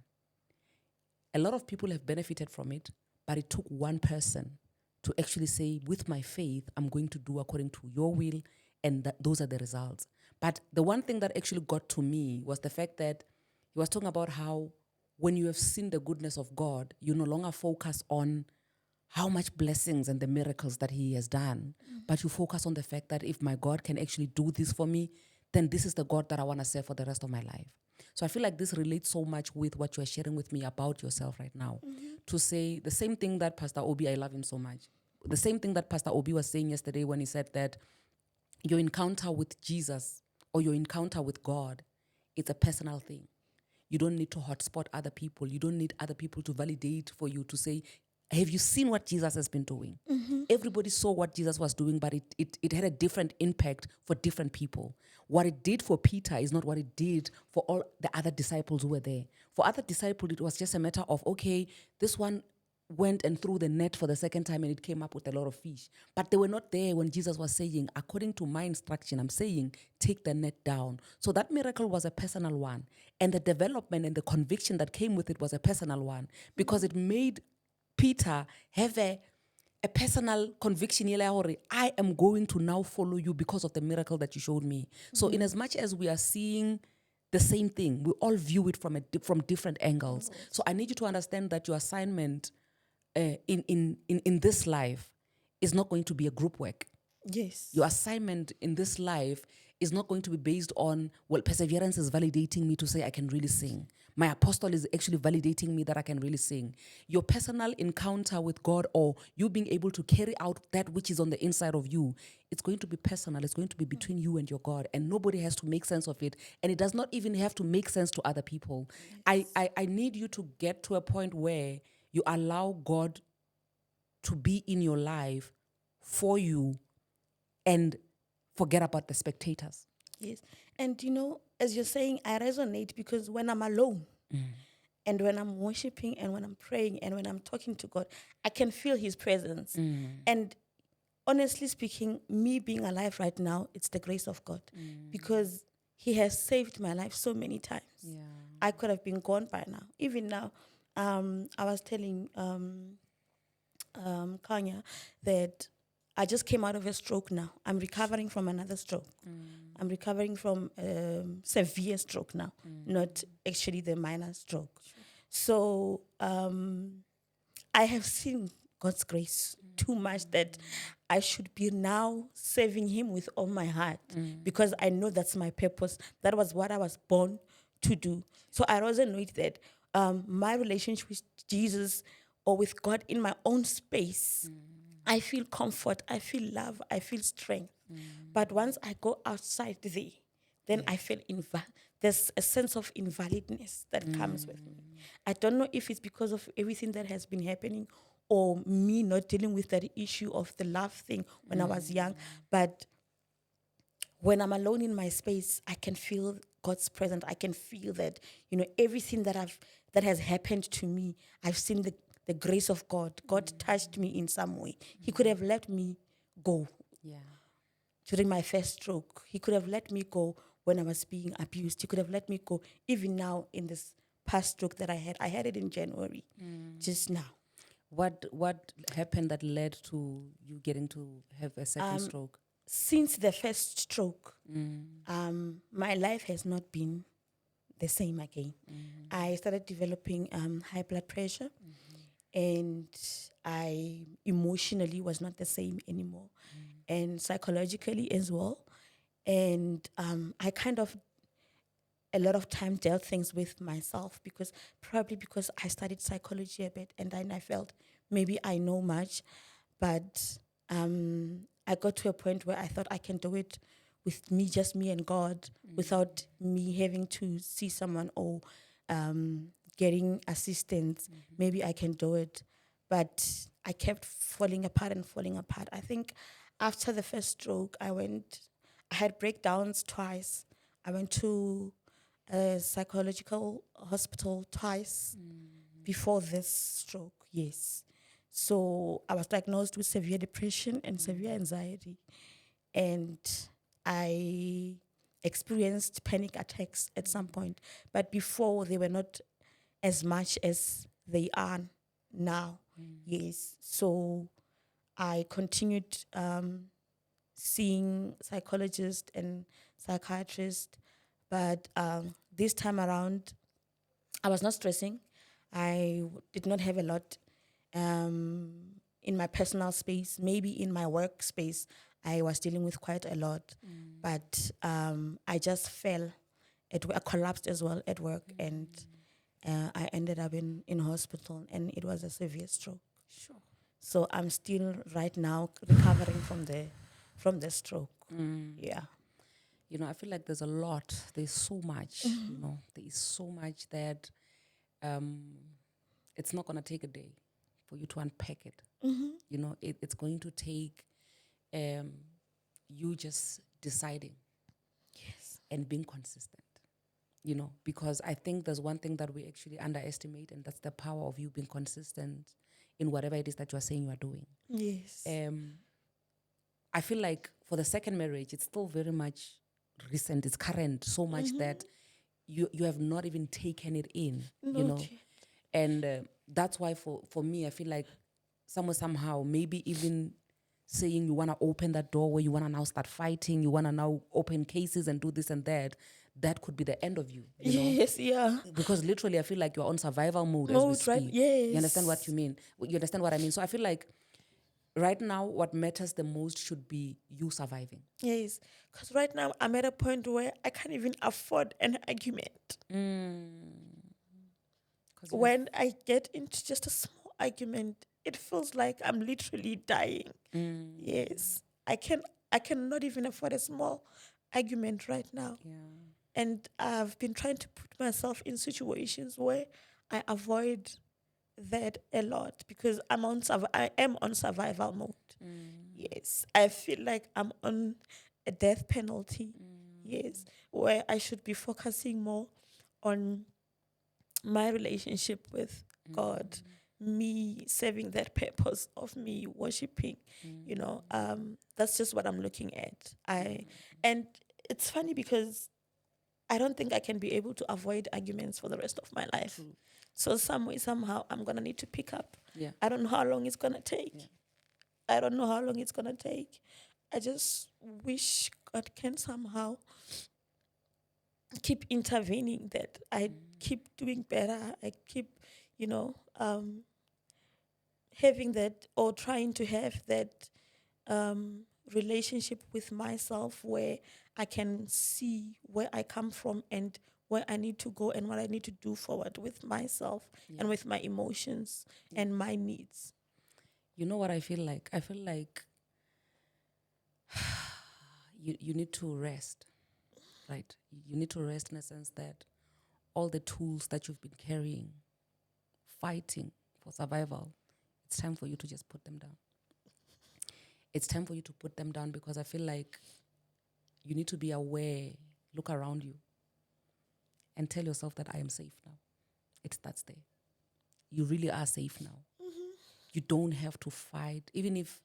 a lot of people have benefited from it, but it took one person to actually say, with my faith, I'm going to do according to your will, and those are the results. But the one thing that actually got to me was the fact that he was talking about how when you have seen the goodness of God, you no longer focus on how much blessings and the miracles that he has done, but you focus on the fact that if my God can actually do this for me, then this is the God that I want to serve for the rest of my life. So I feel like this relates so much with what you are sharing with me about yourself right now. To say the same thing that Pastor Obi, I love him so much. The same thing that Pastor Obi was saying yesterday when he said that your encounter with Jesus or your encounter with God, it's a personal thing. You don't need to hotspot other people. You don't need other people to validate for you to say, have you seen what Jesus has been doing? Everybody saw what Jesus was doing, but it had a different impact for different people. What it did for Peter is not what it did for all the other disciples who were there. For other disciples, it was just a matter of, okay, this one went and threw the net for the second time and it came up with a lot of fish. But they were not there when Jesus was saying, according to my instruction, I'm saying, take the net down. So that miracle was a personal one. And the development and the conviction that came with it was a personal one, because it made Peter have a personal conviction. I am going to now follow you because of the miracle that you showed me. So in as much as we are seeing the same thing, we all view it from different angles. So I need you to understand that your assignment in this life is not going to be a group work. Yes. Your assignment in this life is not going to be based on, well, perseverance is validating me to say I can really sing. My apostle is actually validating me that I can really sing. Your personal encounter with God, or you being able to carry out that which is on the inside of you, it's going to be personal. It's going to be between you and your God, and nobody has to make sense of it. And it does not even have to make sense to other people. Yes. I need you to get to a point where you allow God to be in your life for you and forget about the spectators. Yes. And as you're saying, I resonate because when I'm alone and when I'm worshiping and when I'm praying and when I'm talking to God, I can feel his presence. And honestly speaking, me being alive right now, it's the grace of God, because he has saved my life so many times. Yeah. I could have been gone by now. Even now, I was telling Kanya that I just came out of a stroke now. I'm recovering from another stroke. I'm recovering from severe stroke now, not actually the minor stroke. So I have seen God's grace too much that I should be now serving him with all my heart, because I know that's my purpose. That was what I was born to do. So I resonate that my relationship with Jesus or with God in my own space, I feel comfort, I feel love, I feel strength. But once I go outside there, then I feel there's a sense of invalidness that comes with me. I don't know if it's because of everything that has been happening or me not dealing with that issue of the love thing when I was young. But when I'm alone in my space, I can feel God's presence. I can feel that, everything that has happened to me, I've seen the grace of God. God touched me in some way. He could have let me go during my first stroke. He could have let me go when I was being abused. He could have let me go even now in this past stroke that I had. I had it in January, just now. What happened that led to you getting to have a second stroke? Since the first stroke, my life has not been the same again. I started developing high blood pressure, and I emotionally was not the same anymore, and psychologically as well. And I kind of a lot of time dealt things with myself, probably because I studied psychology a bit, and then I felt maybe I know much. But I got to a point where I thought I can do it with me, just me and God, without me having to see someone or getting assistance. Maybe I can do it. But I kept falling apart and falling apart. I think after the first stroke, I had breakdowns twice. I went to a psychological hospital twice before this stroke, yes. So I was diagnosed with severe depression and severe anxiety. And I experienced panic attacks at some point. But before, they were not as much as they are now. Yes. So I continued seeing psychologists and psychiatrists. But this time around, I was not stressing. I did not have a lot in my personal space. Maybe in my workspace, I was dealing with quite a lot. But I just fell. I collapsed as well at work, and I ended up in hospital, and it was a severe stroke. Sure. So I'm still right now recovering from the stroke. Yeah. You know, I feel like there's a lot. There's so much. You know, there is so much that it's not gonna take a day for you to unpack it. You know, it's going to take you just deciding and being consistent. You know, because I think there's one thing that we actually underestimate, and that's the power of you being consistent in whatever it is that you are saying you are doing. Yes. I feel like for the second marriage, it's still very much recent, it's current, so much that you have not even taken it in, you know. Not yet. And that's why for me, I feel like somehow, maybe even saying you want to open that door where you want to now start fighting, you want to now open cases and do this and that could be the end of you, you know? Yes, yeah. Because literally, I feel like you're on survival mode as we Mode, speak. right? Yes. You understand what you mean? You understand what I mean? So I feel like right now, what matters the most should be you surviving. Yes. Because right now, I'm at a point where I can't even afford an argument. When I get into just a small argument, it feels like I'm literally dying. Yes. I cannot even afford a small argument right now. Yeah. And I've been trying to put myself in situations where I avoid that a lot because I am on survival mode. Yes. I feel like I'm on a death penalty. Yes. Where I should be focusing more on my relationship with God, me serving that purpose of me worshiping, you know, that's just what I'm looking at. And it's funny because I don't think I can be able to avoid arguments for the rest of my life. True. So some way, somehow, I'm gonna need to pick up. Yeah. I don't know how long it's gonna take. Yeah. I don't know how long it's gonna take. I just wish God can somehow keep intervening, that I keep doing better. I keep, you know, having that or trying to have that relationship with myself where I can see where I come from and where I need to go and what I need to do forward with myself and with my emotions and my needs. You know what I feel like? I feel like you need to rest, right? You need to rest in a sense that all the tools that you've been carrying, fighting for survival, it's time for you to just put them down. It's time for you to put them down because I feel like you need to be aware, look around you, and tell yourself that I am safe now. It starts there. You really are safe now. You don't have to fight. Even if,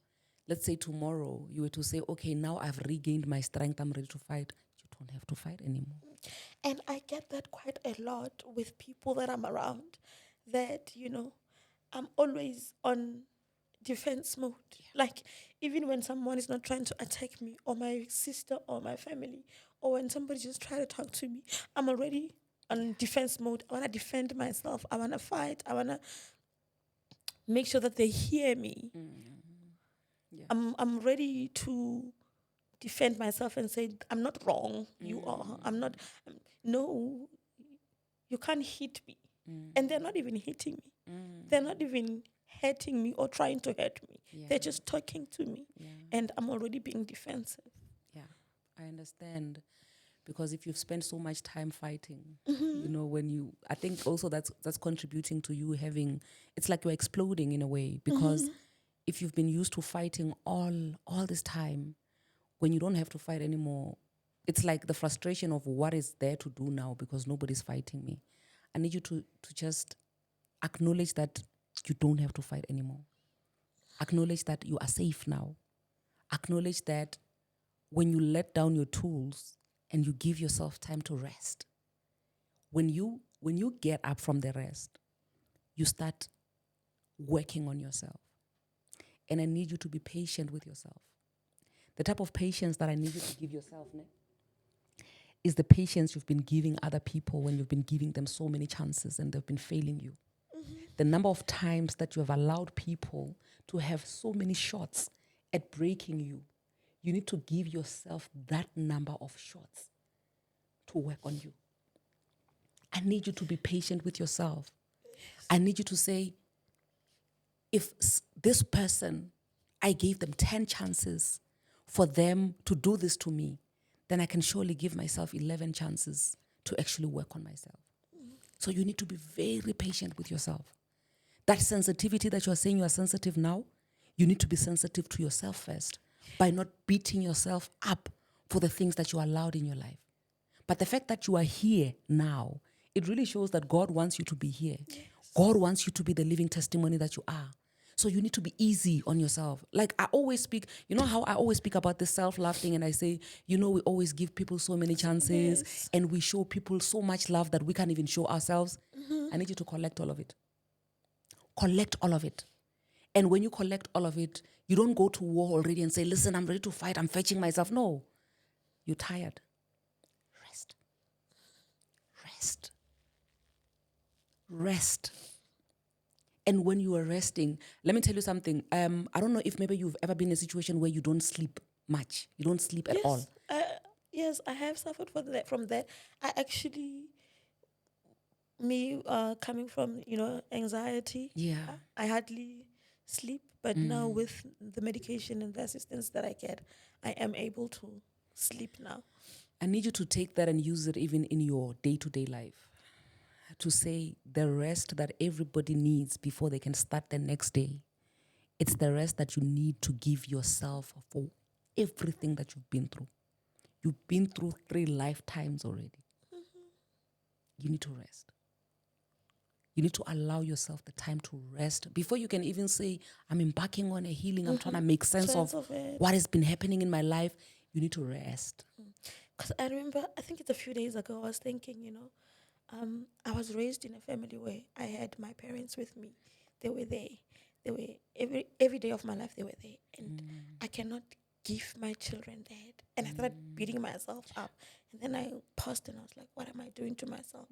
let's say tomorrow, you were to say, okay, now I've regained my strength, I'm ready to fight. You don't have to fight anymore. And I get that quite a lot with people that I'm around, that, you know, I'm always on defense mode. Like, even when someone is not trying to attack me or my sister or my family, or when somebody just try to talk to me, I'm already on defense mode. I want to defend myself. I want to fight. I want to make sure that they hear me. Yeah. I'm ready to defend myself and say, I'm not wrong. You are. I'm not. No, you can't hit me. And they're not even hitting me. They're not even hurting me or trying to hurt me. Yeah. They're just talking to me. Yeah. And I'm already being defensive. Yeah, I understand. Because if you've spent so much time fighting, Mm-hmm. you know, I think also that's contributing to you having, it's like you're exploding in a way. Because Mm-hmm. if you've been used to fighting all this time, when you don't have to fight anymore, it's like the frustration of what is there to do now because nobody's fighting me. I need you to just acknowledge that you don't have to fight anymore. Acknowledge that you are safe now. Acknowledge that when you let down your tools and you give yourself time to rest, when you get up from the rest, you start working on yourself. And I need you to be patient with yourself. The type of patience that I need you to give yourself is the patience you've been giving other people when you've been giving them so many chances and they've been failing you. Mm-hmm. The number of times that you have allowed people to have so many shots at breaking you, you need to give yourself that number of shots to work on you. I need you to be patient with yourself. Yes. I need you to say, if this person, I gave them 10 chances for them to do this to me, then I can surely give myself 11 chances to actually work on myself. Mm-hmm. So you need to be very patient with yourself. That sensitivity that you are saying you are sensitive now, you need to be sensitive to yourself first by not beating yourself up for the things that you allowed in your life. But the fact that you are here now, it really shows that God wants you to be here. Yes. God wants you to be the living testimony that you are. So you need to be easy on yourself. Like I always speak, you know how I always speak about this self-love thing, and I say, you know, we always give people so many chances. Yes. And we show people so much love that we can't even show ourselves. Mm-hmm. I need you to collect all of it. Collect all of it. And when you collect all of it, you don't go to war already and say, listen, I'm ready to fight, I'm fetching myself. No, you're tired. Rest. Rest. Rest. And when you are resting, let me tell you something. I don't know if maybe you've ever been in a situation where you don't sleep much. You don't sleep at all. Yes, I have suffered from that. I actually, coming from, anxiety. Yeah. I hardly sleep. But now with the medication and the assistance that I get, I am able to sleep now. I need you to take that and use it even in your day-to-day life. To say the rest that everybody needs before they can start the next day. It's the rest that you need to give yourself for everything that you've been through. You've been through 3 lifetimes already. Mm-hmm. You need to rest. You need to allow yourself the time to rest before you can even say, I'm embarking on a healing. I'm trying to make sense of what has been happening in my life. You need to rest. Because I remember, I think it's a few days ago, I was thinking, I was raised in a family where I had my parents with me. They were there. They were every day of my life. They were there, and I cannot give my children that. And I started beating myself up. And then I paused and I was like, "What am I doing to myself?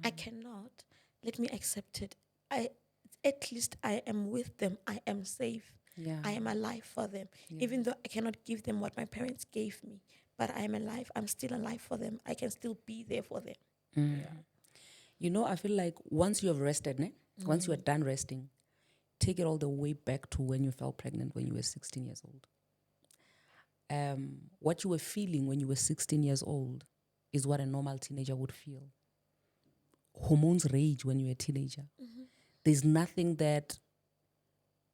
I cannot. Let me accept it. At least I am with them. I am safe. Yeah. I am alive for them. Even though I cannot give them what my parents gave me, but I am alive. I'm still alive for them. I can still be there for them." Yeah. You know, I feel like once you have rested, once you are done resting, take it all the way back to when you fell pregnant when you were 16 years old. What you were feeling when you were 16 years old is what a normal teenager would feel. Hormones rage when you're a teenager. Mm-hmm. There's nothing that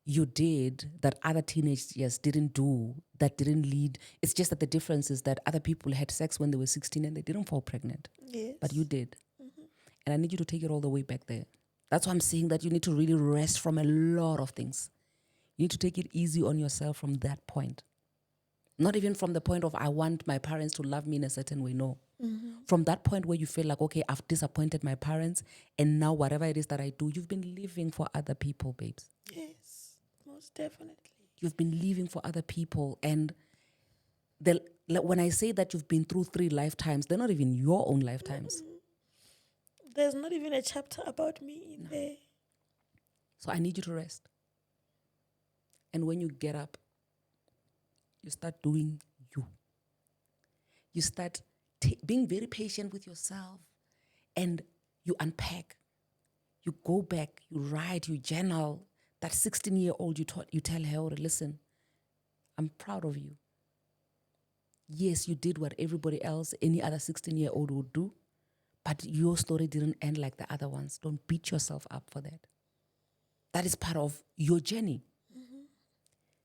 you did that other teenagers didn't do, that didn't lead. It's just that the difference is that other people had sex when they were 16 and they didn't fall pregnant. Yes. But you did. And I need you to take it all the way back there. That's why I'm saying that you need to really rest from a lot of things. You need to take it easy on yourself from that point. Not even from the point of, I want my parents to love me in a certain way. No. Mm-hmm. From that point where you feel like, okay, I've disappointed my parents, and now whatever it is that I do, you've been living for other people, babes. Yes, most definitely. You've been living for other people. And when I say that you've been through 3 lifetimes, they're not even your own lifetimes. Mm-hmm. There's not even a chapter about me in there. So I need you to rest. And when you get up, you start doing you. You start being very patient with yourself, and you unpack. You go back, you write, you journal that 16-year-old, you tell her, listen, I'm proud of you. Yes, you did what everybody else, any other 16-year-old would do, but your story didn't end like the other ones. Don't beat yourself up for that. That is part of your journey.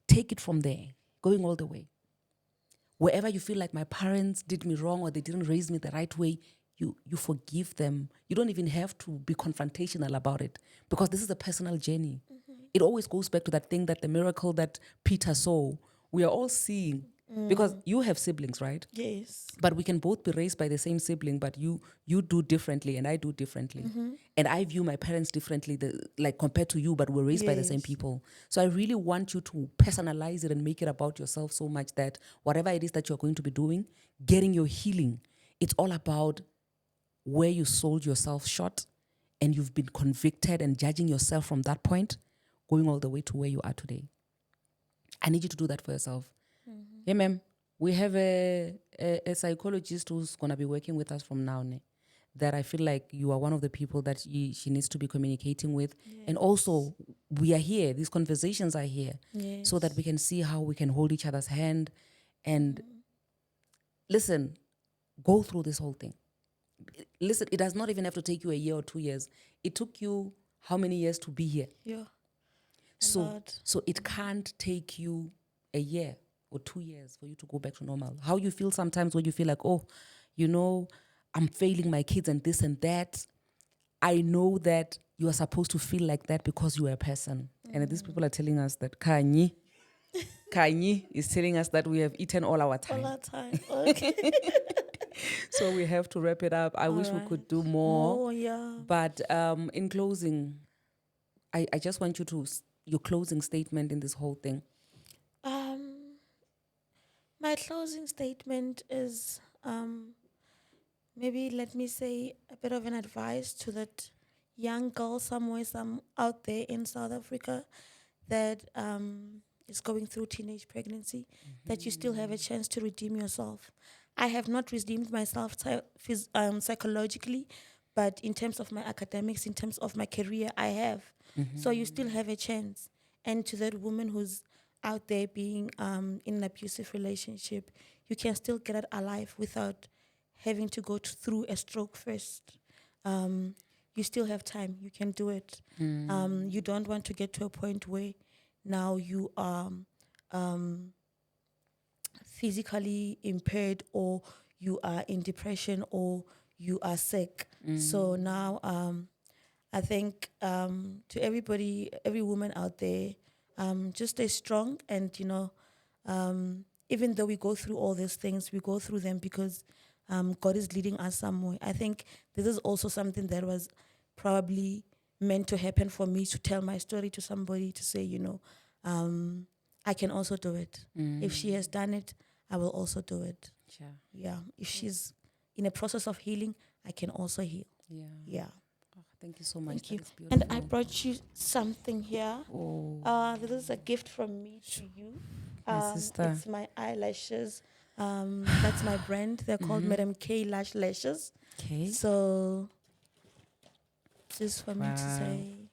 Take it from there, going all the way. Wherever you feel like my parents did me wrong or they didn't raise me the right way, you forgive them. You don't even have to be confrontational about it because this is a personal journey. It always goes back to that thing, that the miracle that Peter saw, we are all seeing. Because you have siblings, right? Yes. But we can both be raised by the same sibling, but you do differently and I do differently. And I view my parents differently, like compared to you, but we're raised by the same people. So I really want you to personalize it and make it about yourself so much that whatever it is that you're going to be doing, getting your healing, it's all about where you sold yourself short and you've been convicted and judging yourself from that point, going all the way to where you are today. I need you to do that for yourself. Yeah, ma'am. We have a psychologist who's going to be working with us from now. That I feel like you are one of the people that she needs to be communicating with. Yes. And also, we are here. These conversations are here. Yes. So that we can see how we can hold each other's hand. And listen, go through this whole thing. Listen, it does not even have to take you a year or 2 years. It took you how many years to be here? Yeah. So it can't take you a year or 2 years for you to go back to normal. How you feel sometimes when you feel like, oh, I'm failing my kids and this and that. I know that you are supposed to feel like that because you are a person. And these people are telling us that Kanye is telling us that we have eaten all our time. All our time, okay. So we have to wrap it up. I wish we could do more. Yeah. But in closing, I just want you to, your closing statement in this whole thing. My closing statement is maybe let me say a bit of an advice to that young girl somewhere out there in South Africa that is going through teenage pregnancy, that you still have a chance to redeem yourself. I have not redeemed myself psychologically, but in terms of my academics, in terms of my career, I have. So you still have a chance. And to that woman who's out there being in an abusive relationship, you can still get it alive without having to go through a stroke first. You still have time. You can do it. You don't want to get to a point where now you are physically impaired or you are in depression or you are sick. So now I think to everybody, every woman out there, just stay strong. And, even though we go through all these things, we go through them because God is leading us somewhere. I think this is also something that was probably meant to happen for me, to tell my story to somebody, to say, I can also do it. If she has done it, I will also do it. Sure. Yeah. If she's in a process of healing, I can also heal. Yeah. Yeah. Oh, thank you so much. Thank you. And I brought you something here. Oh. This is a gift from me to you. My sister. It's my eyelashes. That's my brand. They're called Madam K Lashes. Okay. So, just for me to say.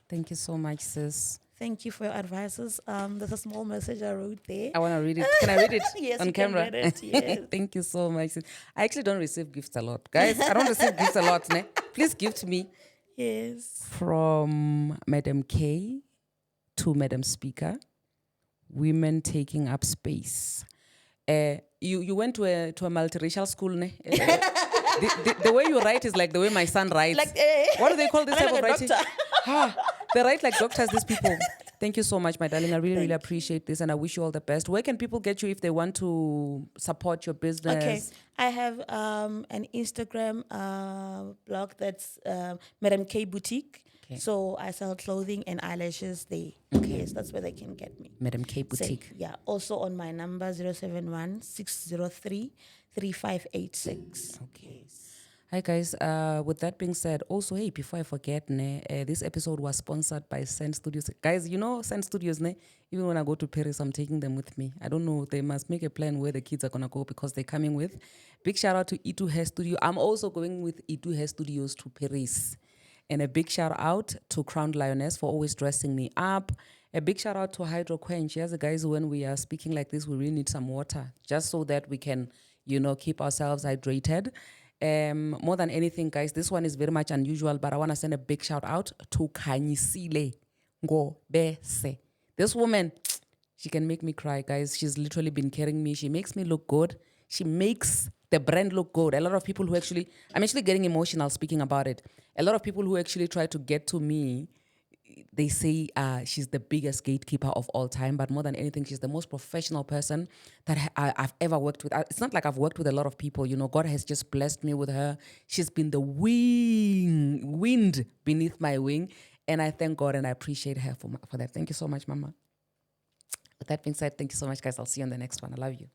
Thank you so much, sis. Thank you for your advices. There's a small message I wrote there. I want to read it. Can I read it yes, on camera? Can read it, yes. Thank you so much. Sis. I actually don't receive gifts a lot. Guys, I don't receive gifts a lot. Ne? Please gift me. Yes. From Madam K to Madam Speaker, women taking up space. You went to a multiracial school, ne? The way you write is like the way my son writes. Like, what do they call this type like of writing? They write like doctors, these people. Thank you so much, my darling. I really appreciate this, and I wish you all the best. Where can people get you if they want to support your business? Okay, I have an Instagram blog that's Madam K Boutique. Okay. So I sell clothing and eyelashes there. Okay. Yes, that's where they can get me. Madam K Boutique. Yeah. Also on my number 071 603 3586. Okay. Hi guys, with that being said, also, hey, before I forget, this episode was sponsored by Send Studios. Guys, you know Send Studios, even when I go to Paris, I'm taking them with me. I don't know, they must make a plan where the kids are going to go because they're coming with. Big shout out to E2 Hair Studio. I'm also going with E2 Hair Studios to Paris. And a big shout out to Crowned Lioness for always dressing me up. A big shout out to Hydro Quench. Yes, guys, when we are speaking like this, we really need some water just so that we can, keep ourselves hydrated. More than anything, guys, this one is very much unusual, but I want to send a big shout out to Kanyisile Ngobese. This woman, she can make me cry, guys. She's literally been carrying me. She makes me look good. She makes the brand look good. A lot of people who actually, I'm actually getting emotional speaking about it. A lot of people who actually try to get to me, they say she's the biggest gatekeeper of all time, but more than anything, she's the most professional person that I've ever worked with. It's not like I've worked with a lot of people. God has just blessed me with her. She's been the wind beneath my wing, and I thank God and I appreciate her for that. Thank you so much, Mama. With that being said, thank you so much, guys. I'll see you on the next one. I love you.